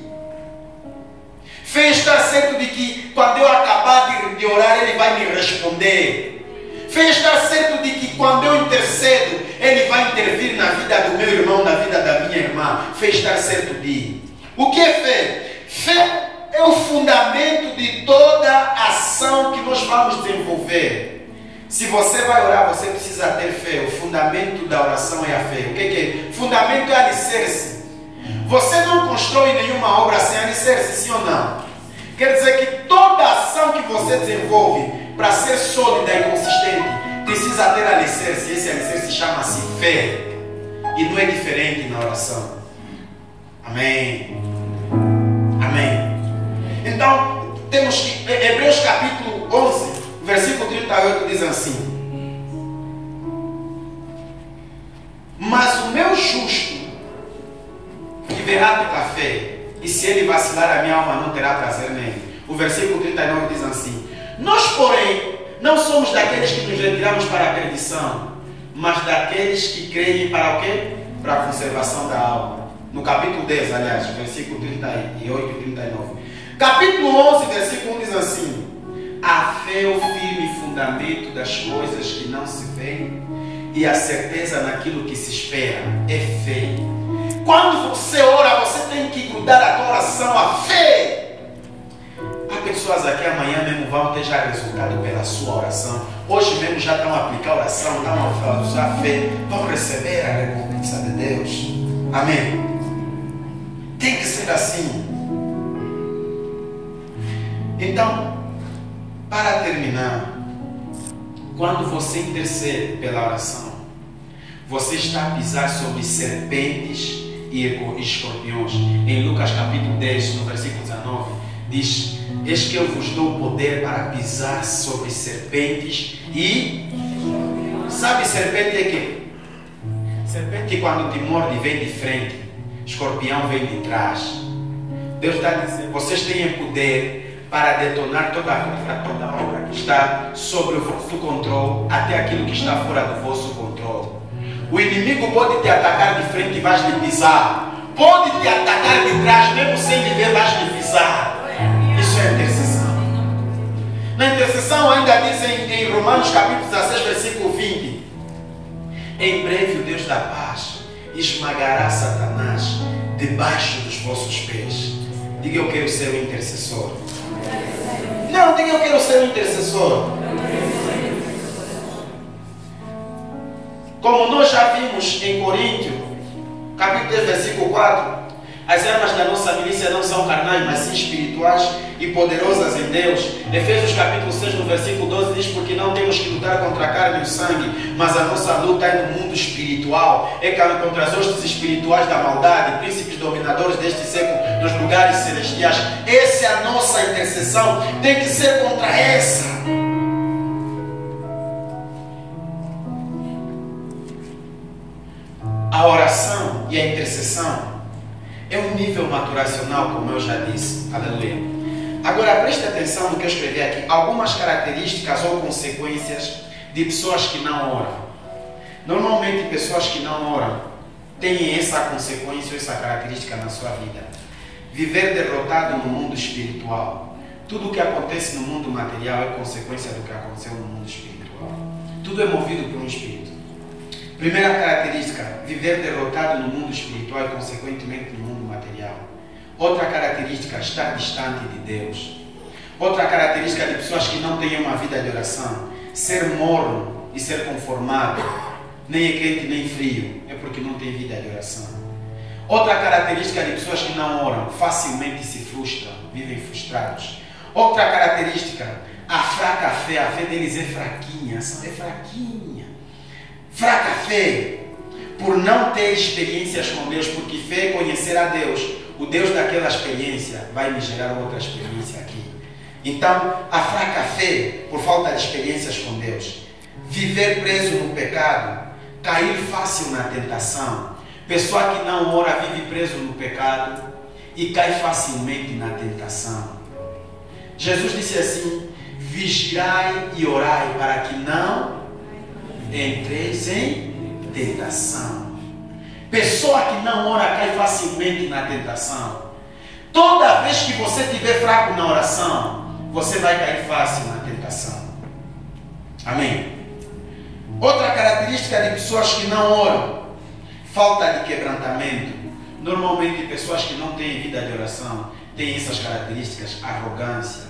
Fé estar certo de que quando eu acabar de orar, Ele vai me responder. Fé estar certo de que quando eu intercedo, Ele vai intervir na vida do meu irmão, na vida da minha irmã. Fé estar certo de. O que é fé? Fé é o fundamento de toda ação que nós vamos desenvolver. Se você vai orar, você precisa ter fé. O fundamento da oração é a fé. O que é? Fundamento é alicerce. Você não constrói nenhuma obra sem alicerce, sim ou não? Quer dizer que toda ação que você desenvolve para ser sólida e consistente precisa ter alicerce. Esse alicerce chama-se fé. E não é diferente na oração. Amém. Amém. Então, temos que, Hebreus capítulo 11, versículo 38 diz assim: mas o meu justo viverá pela fé, e se ele vacilar, a minha alma não terá prazer nele. O versículo 39 diz assim: nós, porém, não somos daqueles que nos retiramos para a perdição, mas daqueles que creem para o quê? Para a conservação da alma. No capítulo 10, aliás, versículo 38 e 39. Capítulo 11, versículo 1 diz assim: a fé é o firme fundamento das coisas que não se veem, e a certeza naquilo que se espera. É fé. Quando você ora, você tem que grudar a tua oração à fé. Há pessoas aqui amanhã mesmo vão ter já resultado pela sua oração. Hoje mesmo já estão a aplicar a oração, estão a usar a fé, vão receber a recompensa de Deus. Amém. Tem que ser assim. Então, para terminar, quando você intercede pela oração, você está a pisar sobre serpentes e escorpiões. Em Lucas capítulo 10, no versículo 19, diz: eis que eu vos dou poder para pisar sobre serpentes e... Sabe, serpente é quê? Serpente, quando te morde, vem de frente. Escorpião vem de trás. Deus está dizendo: vocês têm poder para detonar toda a obra que está sobre o vosso controle, até aquilo que está fora do vosso controle. O inimigo pode te atacar de frente e vais lhe pisar. Pode te atacar de trás, mesmo sem lhe ver, vais lhe pisar. Isso é intercessão. Na intercessão ainda diz em Romanos capítulo 16, versículo 20: em breve o Deus da paz esmagará Satanás debaixo dos vossos pés. Diga: eu quero ser um intercessor. Não, diga: eu quero ser um intercessor. Como nós já vimos em Coríntios, capítulo 10, versículo 4, as armas da nossa milícia não são carnais, mas sim espirituais e poderosas em Deus. Efésios capítulo 6, no versículo 12 diz: porque não temos que lutar contra a carne e o sangue, mas a nossa luta é no mundo espiritual, é contra as hostes espirituais da maldade, príncipes dominadores deste século, nos lugares celestiais. Essa é a nossa intercessão, tem que ser contra essa. A oração e a intercessão é um nível maturacional, como eu já disse. Aleluia. Agora preste atenção no que eu escrevi aqui. Algumas características ou consequências de pessoas que não oram. Normalmente pessoas que não oram têm essa consequência ou essa característica na sua vida. Viver derrotado no mundo espiritual. Tudo o que acontece no mundo material é consequência do que aconteceu no mundo espiritual. Tudo é movido por um espírito. Primeira característica: viver derrotado no mundo espiritual e consequentemente no mundo material. Outra característica: estar distante de Deus. Outra característica de pessoas que não têm uma vida de oração: ser morno e ser conformado. Nem é quente nem frio, é porque não tem vida de oração. Outra característica de pessoas que não oram: facilmente se frustram, vivem frustrados. Outra característica: a fraca fé. A fé deles é fraquinha, é fraquinha. Fraca fé, por não ter experiências com Deus, porque fé é conhecer a Deus. O Deus daquela experiência vai me gerar outra experiência aqui. Então, a fraca fé, por falta de experiências com Deus. Viver preso no pecado, cair fácil na tentação. Pessoa que não ora vive preso no pecado e cai facilmente na tentação. Jesus disse assim: vigiai e orai para que não entreis em tentação. Pessoa que não ora cai facilmente na tentação. Toda vez que você estiver fraco na oração, você vai cair fácil na tentação. Amém? Outra característica de pessoas que não oram: falta de quebrantamento. Normalmente pessoas que não têm vida de oração têm essas características: arrogância,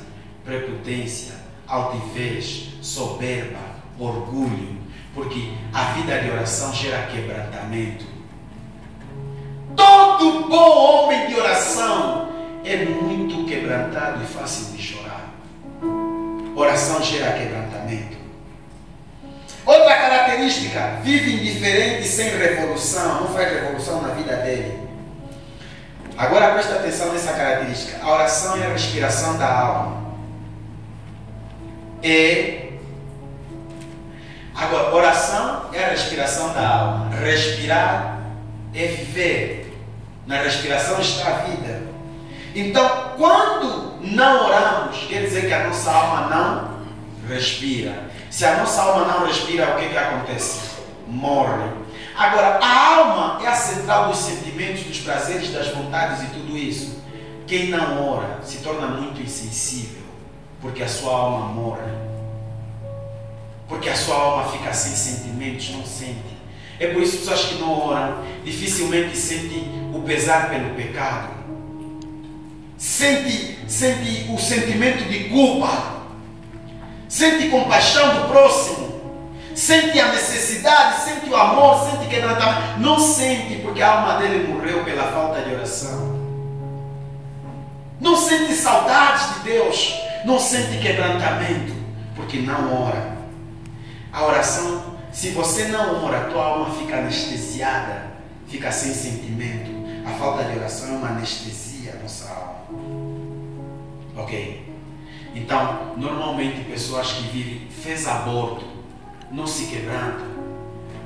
prepotência, altivez, soberba, orgulho. Porque a vida de oração gera quebrantamento. Todo bom homem de oração é muito quebrantado e fácil de chorar. Oração gera quebrantamento. Outra característica, vive indiferente sem revolução, não faz revolução na vida dele. Agora presta atenção nessa característica. A oração é a respiração da alma. Agora, oração é a respiração da alma. Respirar é viver. Na respiração está a vida. Então, quando não oramos, quer dizer que a nossa alma não respira. Se a nossa alma não respira, o que acontece? Morre. Agora, a alma é a central dos sentimentos, dos prazeres, das vontades e tudo isso. Quem não ora se torna muito insensível, porque a sua alma morre. Porque a sua alma fica sem sentimentos, não sente. É por isso que pessoas que não oram dificilmente sentem o pesar pelo pecado. Sente o sentimento de culpa. Sente compaixão do próximo. Sente a necessidade, sente o amor, sente quebrantamento. Não sente porque a alma dele morreu pela falta de oração. Não sente saudades de Deus. Não sente quebrantamento porque não ora. A oração, se você não ora, tua alma fica anestesiada, fica sem sentimento. A falta de oração é uma anestesia à nossa alma. Ok? Então, normalmente pessoas que vivem, fez aborto, não se quebranta,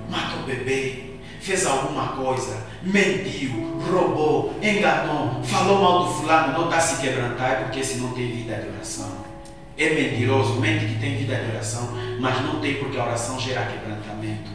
mata o bebê, fez alguma coisa, mentiu, roubou, enganou, falou mal do fulano, não está a se quebrantar, é porque esse não tem vida de oração. É mentiroso, mente que tem vida de oração, mas não tem porque a oração gera quebrantamento.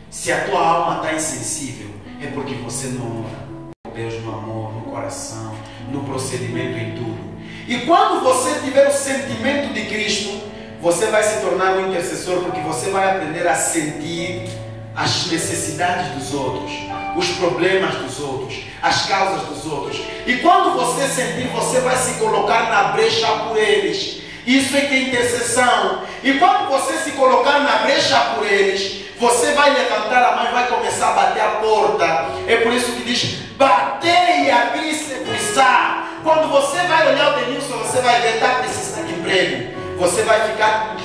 Se a tua alma está insensível, é porque você não ora. Deus no amor, no coração, no procedimento, em tudo. E quando você tiver o sentimento de Cristo, você vai se tornar um intercessor, porque você vai aprender a sentir as necessidades dos outros, os problemas dos outros, as causas dos outros. E quando você sentir, você vai se colocar na brecha por eles. Isso é que é intercessão. E quando você se colocar na brecha por eles, você vai levantar a mão e vai começar a bater a porta. É por isso que diz: batei e abri-se-vos-á. Quando você vai olhar o Denilson, você vai ver, está precisando de emprego. Você vai ficar.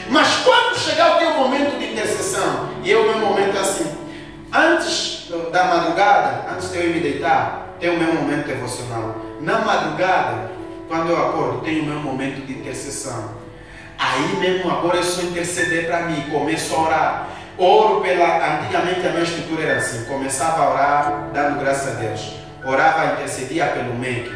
Mas quando chegar o teu momento de intercessão, e o meu momento é assim, antes da madrugada, antes de eu ir me deitar, tem o meu momento devocional. Na madrugada, quando eu acordo, tem o meu momento de intercessão. Aí mesmo agora eu só interceder para mim, começo a orar. Oro antigamente a minha estrutura era assim, começava a orar, dando graças a Deus. Orava, intercedia pelo MEC.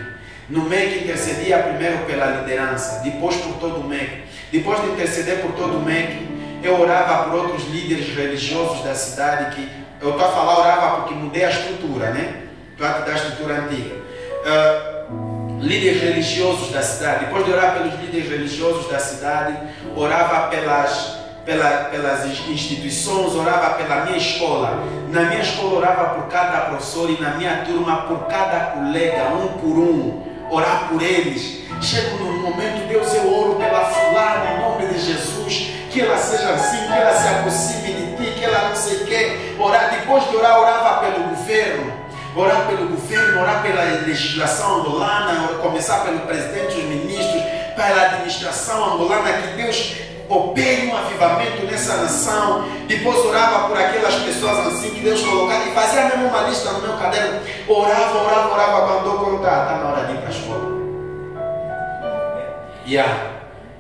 No MEC intercedia primeiro pela liderança, depois por todo o MEC. Depois de interceder por todo o MEC, eu orava por outros líderes religiosos da cidade, que eu estou a falar orava porque mudei a estrutura, né? Estou a te dar a estrutura antiga. Líderes religiosos da cidade. Depois de orar pelos líderes religiosos da cidade, orava pelas instituições, orava pela minha escola. Na minha escola orava por cada professor e na minha turma por cada colega, um por um, orar por eles. Chego no momento, Deus, eu oro pela fulana em nome de Jesus, que ela seja assim, que ela se aproxime de ti, que ela não sei o que. Orar, depois de orar, orava pelo governo. Orar pelo governo, orar pela legislação angolana, começar pelo presidente, os ministros, pela administração angolana, que Deus opere um avivamento nessa nação. Depois orava por aquelas pessoas assim que Deus colocava, e fazia mesmo uma lista no meu caderno. Orava, quando eu contar, está na hora de ir para a escola.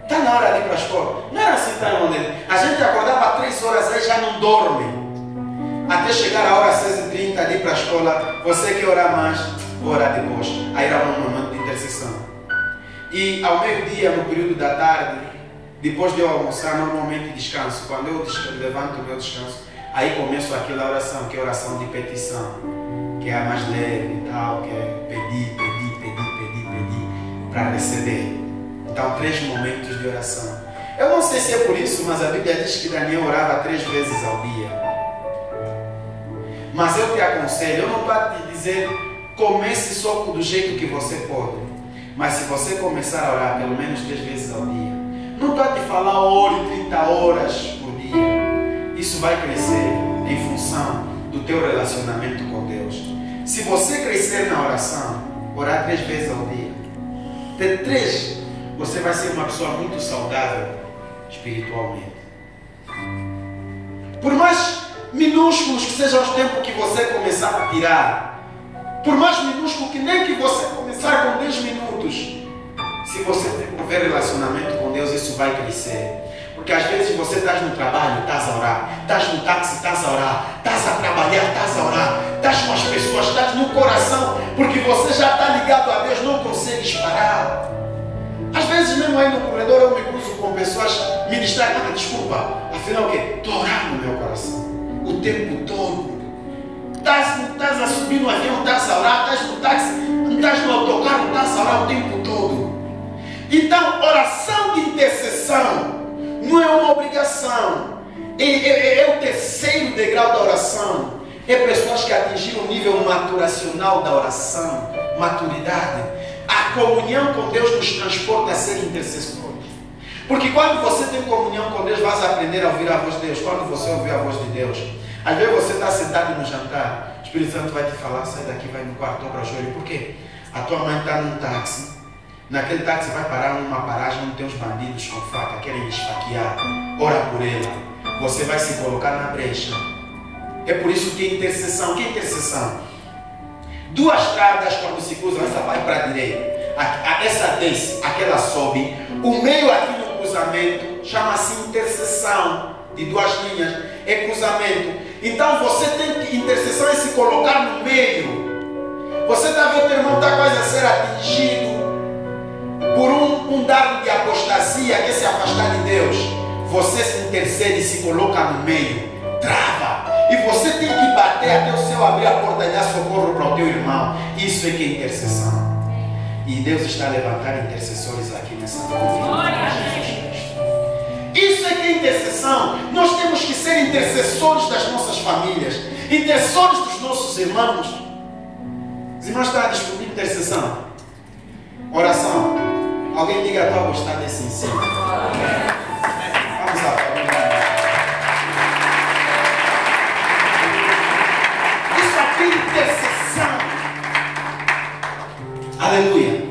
Está na hora de ir para a escola. Não era assim, tá, onde a gente acordava 3 horas, aí já não dorme. Até chegar a hora 6h30 de ir para a escola, você quer orar mais, vou orar depois. Aí era um momento de intercessão. E ao meio-dia, no período da tarde, depois de eu almoçar, normalmente descanso. Quando eu levanto o meu descanso, aí começo aquela oração, que é a oração de petição, que é a mais leve e tal, que é pedir, para receber. Então, 3 momentos de oração. Eu não sei se é por isso, mas a Bíblia diz que Daniel orava 3 vezes ao dia. Mas eu te aconselho, eu não estou a te dizer, comece só do jeito que você pode. Mas se você começar a orar pelo menos 3 vezes ao dia, não estou a te falar ore 30 horas por dia. Isso vai crescer em função do teu relacionamento com Deus. Se você crescer na oração, orar 3 vezes ao dia, ter 3, você vai ser uma pessoa muito saudável espiritualmente. Por mais minúsculos que sejam os tempos que você começar a tirar, por mais minúsculo que nem que você começar com 10 minutos, se você desenvolver relacionamento com Deus, isso vai crescer. Porque às vezes você estás no trabalho, estás a orar, estás no táxi, estás a orar, estás a trabalhar, estás a orar, estás com as pessoas, estás no coração, porque você já está ligado a Deus, não consegues parar. Às vezes mesmo aí no corredor eu me cruzo com pessoas ministrar, desculpa, afinal o quê? Estou orando no meu coração, o tempo todo. Estás a subir no avião, estás a orar, estás no táxi, estás no autocarro, estás a orar o tempo todo. Então, oração de intercessão não é uma obrigação, é o terceiro degrau da oração. É pessoas que atingiram o nível maturacional da oração, maturidade. A comunhão com Deus nos transporta a ser intercessores. Porque quando você tem comunhão com Deus, vais aprender a ouvir a voz de Deus. Quando você ouvir a voz de Deus, às vezes você está sentado no jantar, o Espírito Santo vai te falar, sai daqui, vai no quarto, dobra o joelho. Por quê? A tua mãe está num táxi, naquele táxi vai parar numa paragem onde tem uns bandidos com faca, querem esfaquear. Ora por ela, você vai se colocar na brecha. É por isso que intercessão, o que é intercessão? Duas estradas quando se cruzam, essa vai para a direita, essa desce, aquela sobe, o meio aqui no cruzamento chama-se intercessão, de duas linhas, é cruzamento. Então você tem que, intercessão é se colocar no meio. Você está vendo, teu irmão está quase a ser atingido por um dado de apostasia, que é se afastar de Deus. Você se intercede e se coloca no meio, trava. E você tem que bater até o céu abrir a porta e dar socorro para o teu irmão. Isso é que é intercessão. E Deus está levantando intercessores aqui nessa noite. Isso é que é intercessão. Nós temos que ser intercessores das nossas famílias, intercessores dos nossos irmãos. Os irmãos estão a descobrir intercessão, oração. Alguém diga, estou a gostar desse ensino. Vamos lá, isso aqui é intercessão. Aleluia.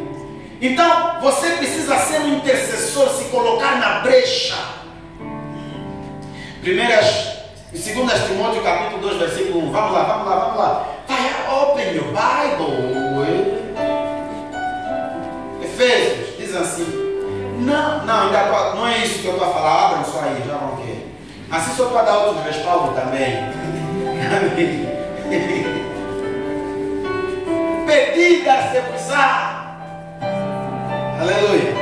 Então, você precisa ser um intercessor, se colocar na brecha. 2 Timóteo capítulo 2, versículo 1. Vamos lá. Vai, open your Bible. Efésios, diz assim. Não é isso que eu estou a falar. Abram só aí, já vão ver. Assim só para dar outro respaldo também. Pedi, dar-se-vos-á. Aleluia.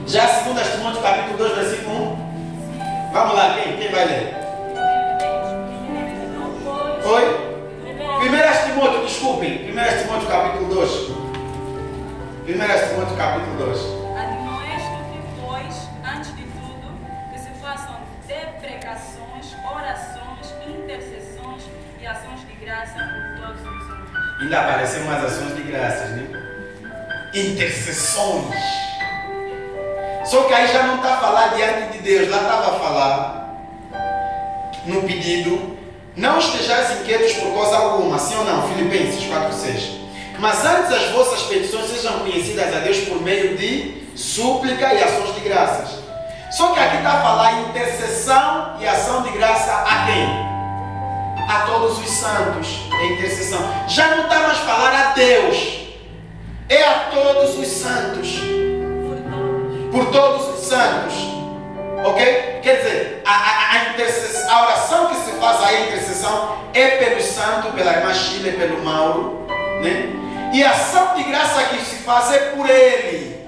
Já 2 Timóteo capítulo 2, versículo 1. Vamos lá, quem vai ler? Oi? 1 Timóteo, desculpem. 1 Timóteo capítulo 2. 1 Timóteo capítulo 2. Admoesto-te, pois, antes de tudo, que se façam deprecações, orações, intercessões e ações de graça por todos os homens. Ainda aparecem umas ações de graças, né? Intercessões. Só que aí já não está a falar diante de Deus, lá estava a falar no pedido. Não estejais inquietos por coisa alguma, sim ou não? Filipenses 4:6. Mas antes as vossas petições sejam conhecidas a Deus por meio de súplica e ações de graças. Só que aqui está a falar intercessão e ação de graça a quem? A todos os santos. É intercessão. Já não está mais a falar a Deus. É a todos os santos. Por todos os santos. Ok? Quer dizer, a oração que se faz aí, a intercessão, é pelo santo, pela irmã Sheila e pelo Mauro, né? E a ação de graça que se faz é por ele.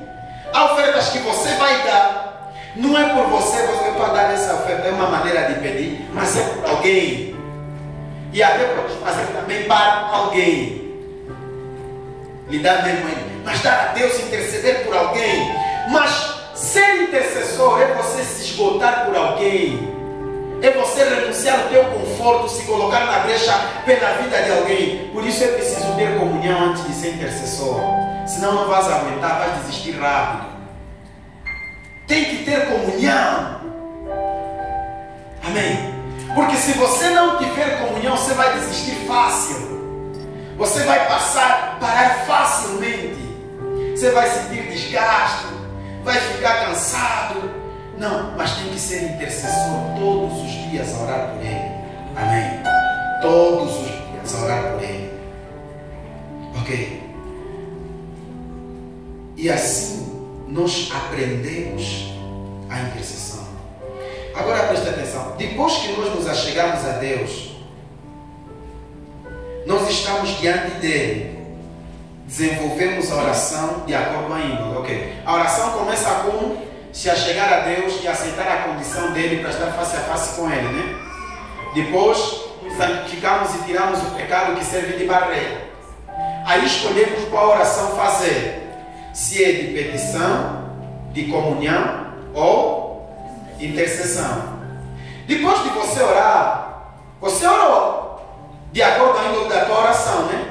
Há ofertas que você vai dar, não é por você vai dar essa oferta, é uma maneira de pedir, mas é por alguém. E até pode fazer também para alguém. Lhe dar mesmo ele, mas dar a Deus, interceder por alguém. Mas ser intercessor é você se esgotar por alguém. É você renunciar ao teu conforto, se colocar na brecha pela vida de alguém. Por isso é preciso ter comunhão antes de ser intercessor. Senão não vais aguentar, vais desistir rápido. Tem que ter comunhão. Amém? Porque se você não tiver comunhão, você vai desistir fácil. Você vai parar facilmente. Você vai sentir desgaste, vai ficar cansado, Não, mas tem que ser intercessor todos os dias a orar por ele. Amém. Todos os dias a orar por ele. Ok? E assim nós aprendemos a intercessão. Agora presta atenção. Depois que nós nos achegamos a Deus, nós estamos diante dele. Desenvolvemos a oração de acordo com a índole. Ok? A oração começa com se achegar a Deus e aceitar a condição dele para estar face a face com ele, né? Depois santificamos e tiramos o pecado que serve de barreira. Aí escolhemos qual oração fazer. Se é de petição, de comunhão ou intercessão. Depois de você orar, você orou de acordo com a índole da tua oração, né?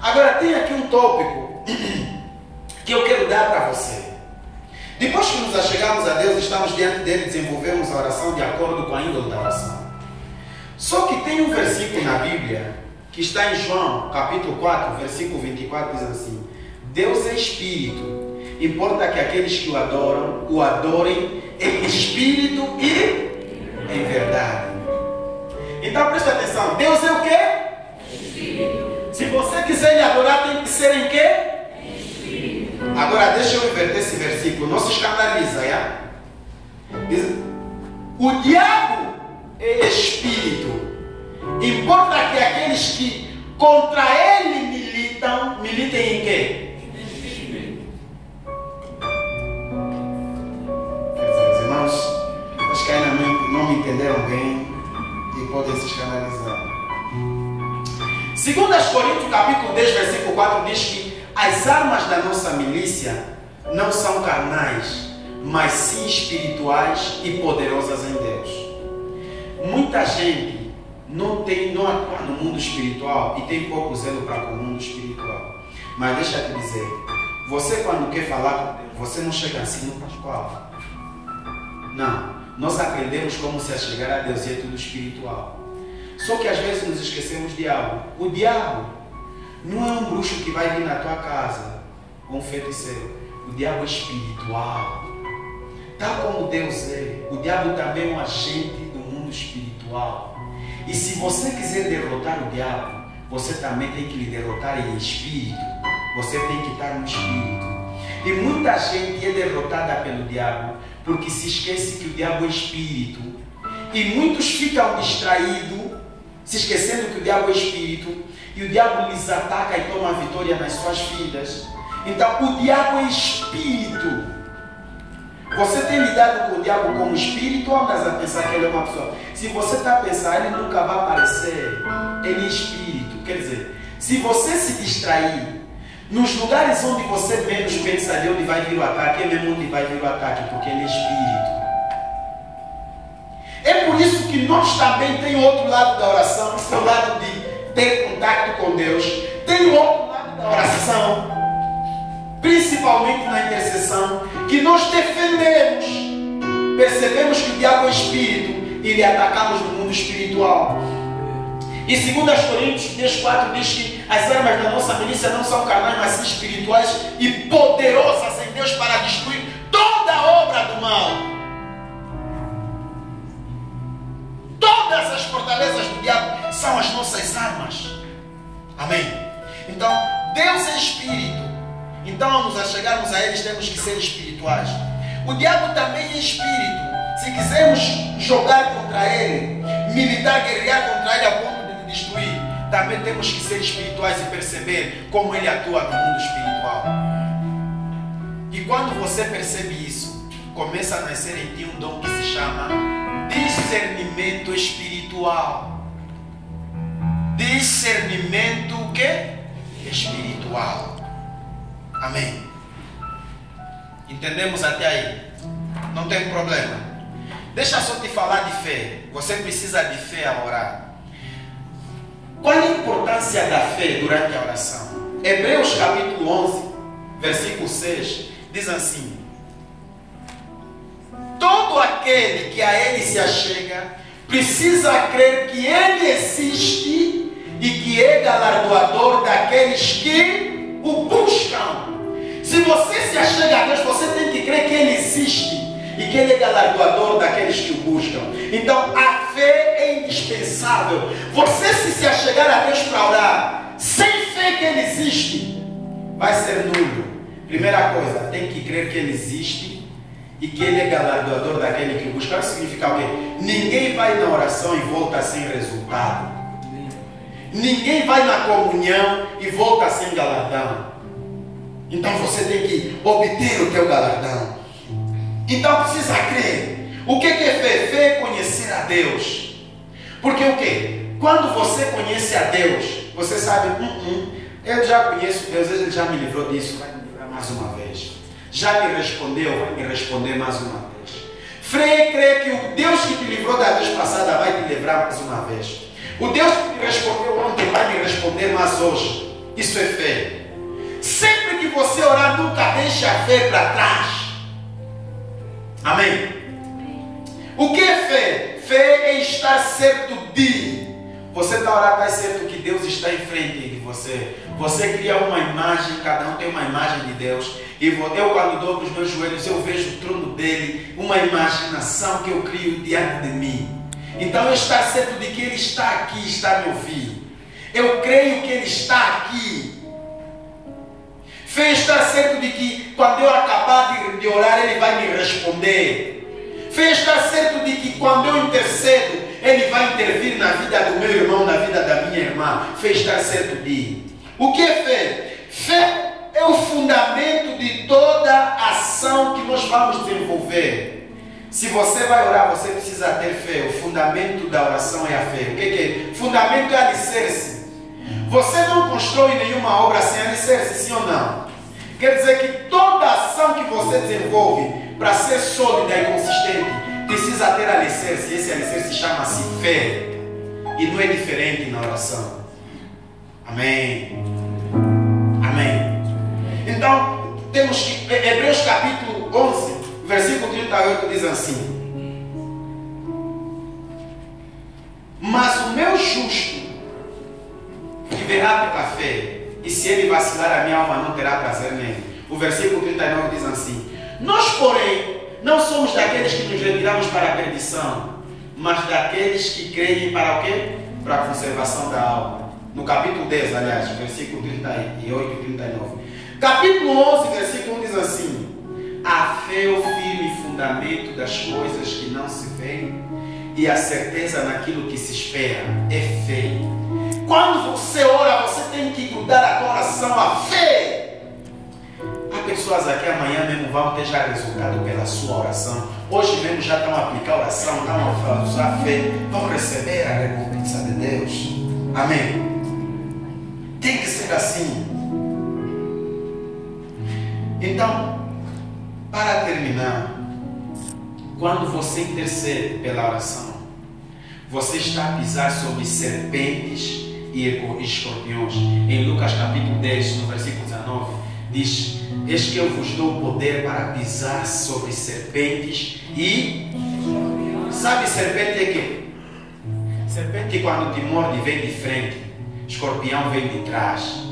Agora tem aqui um tópico que eu quero dar para você. Depois que nos achegamos a Deus, estamos diante dele e desenvolvemos a oração de acordo com a índole da oração. Só que tem um versículo na Bíblia que está em João, capítulo 4, versículo 24, diz assim: Deus é Espírito, importa que aqueles que o adorem em Espírito e em verdade. Então presta atenção, Deus é o quê? Espírito. Se você quiser lhe adorar, tem que ser em quê? Agora deixa eu inverter esse versículo, não se escandaliza, já? Diz, o diabo é espírito. Importa que aqueles que contra ele militem em quê? Os irmãos, acho que ainda não me entenderam bem e podem se escandalizar. 2 Coríntios capítulo 10, versículo 4 diz que as armas da nossa milícia não são carnais, mas sim espirituais e poderosas em Deus. Muita gente não atua no mundo espiritual e tem pouco zelo para o mundo espiritual. Mas deixa eu te dizer, você quando quer falar com Deus, você não chega assim no Pascoal. Não, nós aprendemos como se achegar a Deus e é tudo espiritual. Só que às vezes nos esquecemos do diabo. O diabo não é um bruxo que vai vir na tua casa, ou um feiticeiro. O diabo é espiritual. Tal como Deus é, o diabo também é um agente do mundo espiritual. E se você quiser derrotar o diabo, você também tem que lhe derrotar em espírito. Você tem que estar no espírito. E muita gente é derrotada pelo diabo porque se esquece que o diabo é espírito. E muitos ficam distraídos, se esquecendo que o diabo é espírito, e o diabo lhes ataca e toma a vitória nas suas vidas. Então o diabo é espírito. Você tem lidado com o diabo como espírito ou andas a pensar que ele é uma pessoa? Se você está a pensar, ele nunca vai aparecer. Ele é espírito. Quer dizer, se você se distrair, nos lugares onde você menos pensa de onde vai vir o ataque, é mesmo onde vai vir o ataque, porque ele é espírito. É por isso que nós também tem outro lado da oração, que é o lado de ter contato com Deus. Tem outro lado da oração, principalmente na intercessão, que nós defendemos. Percebemos que o diabo é espírito e lhe atacamos no mundo espiritual. E 2 Coríntios 10:4 diz que as armas da nossa milícia não são carnais, mas sim espirituais e poderosas em Deus para destruir toda a obra do mal. Todas as fortalezas do diabo são as nossas armas. Amém? Então, Deus é espírito. Então, ao nos achegarmos a Ele, temos que ser espirituais. O diabo também é espírito. Se quisermos jogar contra Ele, militar, guerrear contra Ele a ponto de destruir, também temos que ser espirituais e perceber como Ele atua no mundo espiritual. E quando você percebe isso, começa a nascer em ti um dom que se chama discernimento espiritual. Discernimento o quê? Espiritual. Amém. Entendemos até aí? Não tem problema. Deixa só te falar de fé. Você precisa de fé a orar. Qual é a importância da fé durante a oração? Hebreus capítulo 11, versículo 6, diz assim: todo aquele que a Ele se achega precisa crer que Ele existe e que é galardoador daqueles que o buscam. Se você se achega a Deus, você tem que crer que Ele existe e que Ele é galardoador daqueles que o buscam. Então a fé é indispensável. Você se achegar a Deus para orar, sem fé que Ele existe, vai ser nulo. Primeira coisa, tem que crer que Ele existe e que Ele é galardoador daquele que o busca. Isso significa o quê? Ninguém vai na oração e volta sem resultado. Ninguém vai na comunhão e volta sem galardão. Então você tem que obter o teu galardão. Então precisa crer. O que é fé? Fé é conhecer a Deus. Porque o quê? Quando você conhece a Deus, você sabe, eu já conheço Deus, Ele já me livrou disso, vai me livrar mais uma vez. Já me respondeu, vai me responder mais uma vez. Fé é crer que o Deus que te livrou da vez passada vai te livrar mais uma vez. O Deus que me respondeu ontem vai me responder mais hoje. Isso é fé. Sempre que você orar, nunca deixe a fé para trás. Amém? O que é fé? Fé é estar certo de. Você está orando, está certo que Deus está em frente de você. Você cria uma imagem, cada um tem uma imagem de Deus. E eu, quando dobro os meus joelhos, eu vejo o trono dele, uma imaginação que eu crio diante de mim. Então eu estar certo de que Ele está aqui, está me ouvindo. Eu creio que Ele está aqui. Fé estar certo de que quando eu acabar de orar, Ele vai me responder. Fé estar certo de que quando eu intercedo, Ele vai intervir na vida do meu irmão, na vida da minha irmã. Fé estar certo de. O que é fé? Fé é o fundamento de toda ação que nós vamos desenvolver. Se você vai orar, você precisa ter fé. O fundamento da oração é a fé. O que é? Fundamento é alicerce. Você não constrói nenhuma obra sem alicerce, sim ou não? Quer dizer que toda ação que você desenvolve para ser sólida e consistente precisa ter alicerce. Esse alicerce chama-se fé. E não é diferente na oração. Amém. Amém. Então, temos que Hebreus capítulo 11, versículo 38 diz assim: mas o meu justo viverá pela fé, e se ele vacilar, a minha alma não terá prazer nele. O versículo 39 diz assim: nós, porém, não somos daqueles que nos retiramos para a perdição, mas daqueles que creem para o quê? Para a conservação da alma. No capítulo 10, aliás, versículo 38 e 39. Capítulo 11, versículo 1 diz assim: a fé é o firme fundamento das coisas que não se veem, e a certeza naquilo que se espera. É fé. Quando você ora, você tem que grudar a tua oração à fé. Há pessoas aqui amanhã mesmo vão ter já resultado pela sua oração. Hoje mesmo já estão a aplicar a oração, estão a usar fé, vão receber a recompensa de Deus. Amém? Tem que ser assim. Então, para terminar, quando você intercede pela oração, você está a pisar sobre serpentes e escorpiões. Em Lucas capítulo 10, no versículo 19, diz: eis que eu vos dou poder para pisar sobre serpentes e... Sabe, serpente é quê? Serpente, quando te morde, vem de frente. Escorpião vem de trás.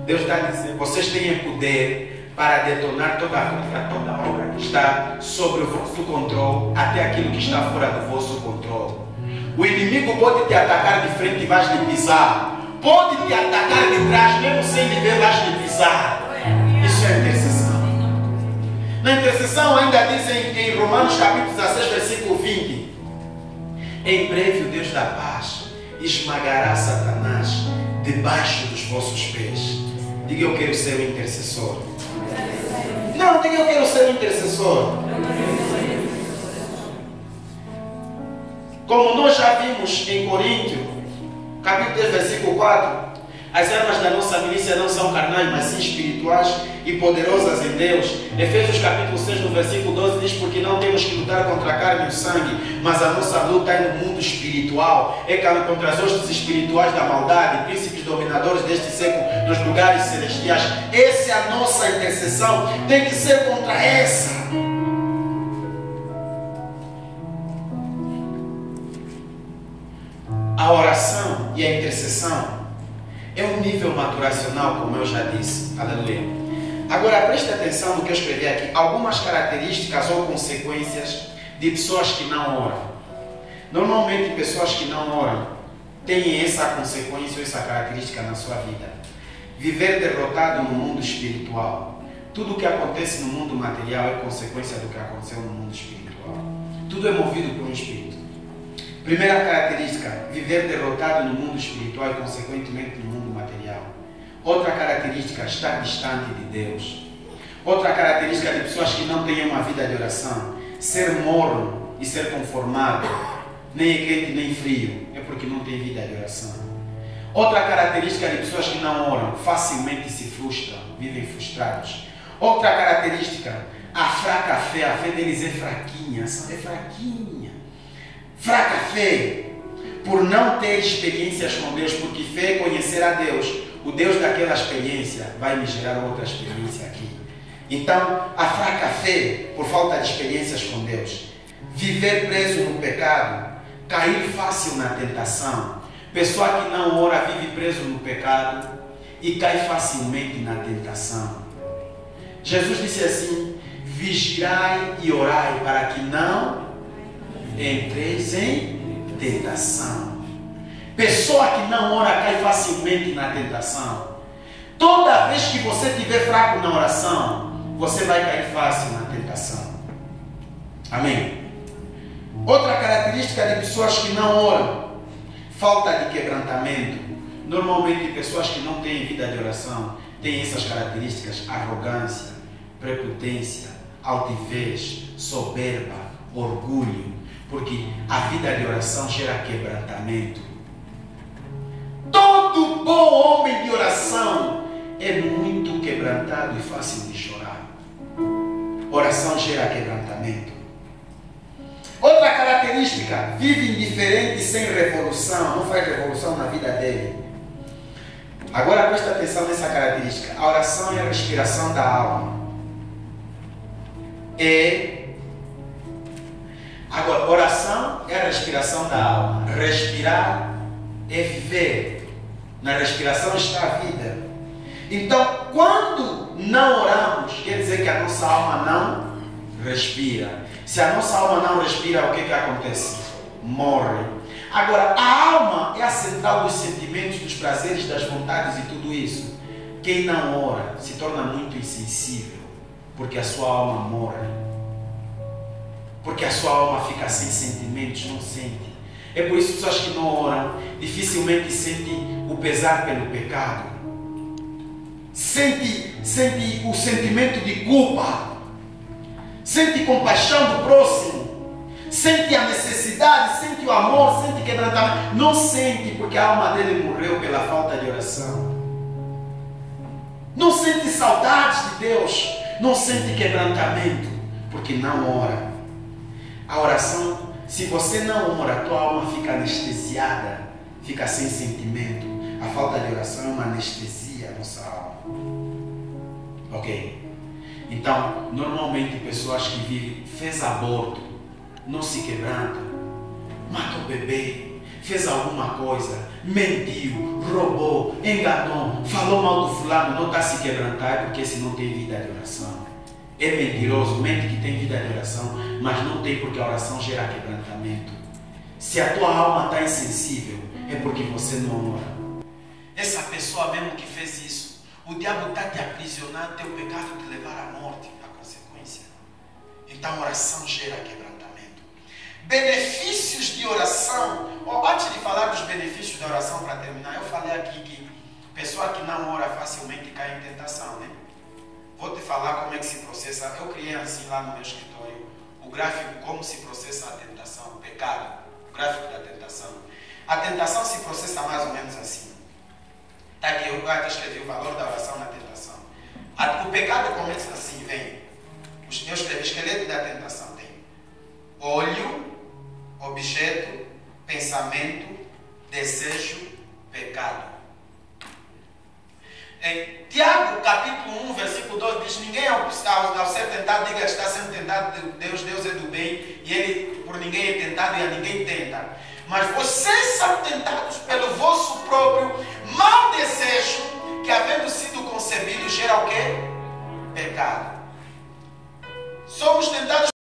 Deus está dizendo: vocês têm poder para detonar toda obra que está sobre o vosso controle, até aquilo que está fora do vosso controle. O inimigo pode te atacar de frente e vais lhe pisar. Pode te atacar de trás, mesmo sem lhe ver, vais lhe pisar. Isso é intercessão. Na intercessão ainda diz em Romanos capítulo 16, versículo 20: em breve o Deus da paz esmagará Satanás debaixo dos vossos pés. Diga: eu quero ser um intercessor. Não, diga: eu quero ser um intercessor. Como nós já vimos em Coríntios, capítulo 10, versículo 4, as armas da nossa milícia não são carnais, mas sim espirituais e poderosas em Deus. Efésios capítulo 6, no versículo 12, diz: porque não temos que lutar contra a carne e o sangue, mas a nossa luta é no mundo espiritual, é contra as hostes espirituais da maldade, príncipes dominadores deste século, nos lugares celestiais. Essa é a nossa intercessão, tem que ser contra essa. A oração e a intercessão é um nível maturacional, como eu já disse. Aleluia. Agora preste atenção no que eu escrevi aqui. Algumas características ou consequências de pessoas que não oram. Normalmente pessoas que não oram têm essa consequência ou essa característica na sua vida. Viver derrotado no mundo espiritual. Tudo o que acontece no mundo material é consequência do que aconteceu no mundo espiritual. Tudo é movido por um espírito. Primeira característica, viver derrotado no mundo espiritual e consequentemente no mundo material. Outra característica, estar distante de Deus. Outra característica de pessoas que não têm uma vida de oração, ser morno e ser conformado, nem é quente nem frio, é porque não tem vida de oração. Outra característica de pessoas que não oram, facilmente se frustram, vivem frustrados. Outra característica, a fraca fé, a fé deles é fraquinha, é fraquinha. Fraca fé, por não ter experiências com Deus, porque fé é conhecer a Deus. O Deus daquela experiência vai me gerar outra experiência aqui. Então, a fraca fé, por falta de experiências com Deus, viver preso no pecado, cair fácil na tentação. Pessoa que não ora vive preso no pecado e cai facilmente na tentação. Jesus disse assim: vigiai e orai para que não entreis em tentação. Pessoa que não ora cai facilmente na tentação. Toda vez que você estiver fraco na oração, você vai cair fácil na tentação. Amém? Outra característica de pessoas que não oram, falta de quebrantamento. Normalmente pessoas que não têm vida de oração têm essas características: arrogância, prepotência, altivez, soberba, orgulho, porque a vida de oração gera quebrantamento. Todo bom homem de oração é muito quebrantado e fácil de chorar. Oração gera quebrantamento. Outra característica, vive indiferente sem revolução, não faz revolução na vida dele. Agora presta atenção nessa característica. A oração é a respiração da alma. Agora, oração é a respiração da alma. Respirar é viver. Na respiração está a vida. Então, quando não oramos, quer dizer que a nossa alma não respira. Se a nossa alma não respira, o que acontece? Morre. Agora, a alma é a central dos sentimentos, dos prazeres, das vontades e tudo isso. Quem não ora se torna muito insensível, porque a sua alma morre. Porque a sua alma fica sem sentimentos, não sente. É por isso que pessoas que não oram dificilmente sentem o pesar pelo pecado. Sente o sentimento de culpa. Sente compaixão do próximo. Sente a necessidade, sente o amor, sente quebrantamento. Não sente porque a alma dele morreu pela falta de oração. Não sente saudades de Deus. Não sente quebrantamento porque não ora. A oração, se você não ora, a tua alma fica anestesiada, fica sem sentimento. A falta de oração é uma anestesia à nossa alma. Ok? Então, normalmente pessoas que vivem, fez aborto, não se quebranta, matou o bebê, fez alguma coisa, mentiu, roubou, enganou, falou mal do fulano, não está se quebrantar, é porque esse não tem vida de oração. É mentiroso, mente que tem vida de oração, mas não tem, porque a oração gera quebrantamento. Se a tua alma está insensível, é porque você não ora. Essa pessoa mesmo que fez isso, o diabo está te aprisionando, teu pecado te levar à morte, a consequência. Então a oração gera quebrantamento. Benefícios de oração. Antes de falar dos benefícios da oração, para terminar, eu falei aqui que pessoa que não ora facilmente cai em tentação, né? Vou te falar como é que se processa. Eu criei assim lá no meu escritório o gráfico como se processa a tentação, o pecado, o gráfico da tentação. A tentação se processa mais ou menos assim. Está aqui, eu até escrevi o valor da oração na tentação. O pecado começa assim, vem. Eu escrevi esqueleto da tentação. Tem olho, objeto, pensamento, desejo, pecado. Em Tiago, capítulo 1, versículo 2, diz: ninguém ao ser tentado diga que está sendo tentado de Deus, Deus é do bem, e Ele por ninguém é tentado e a ninguém tenta. Mas vocês são tentados pelo vosso próprio mau desejo, que havendo sido concebido, gera o quê? pecado. Somos tentados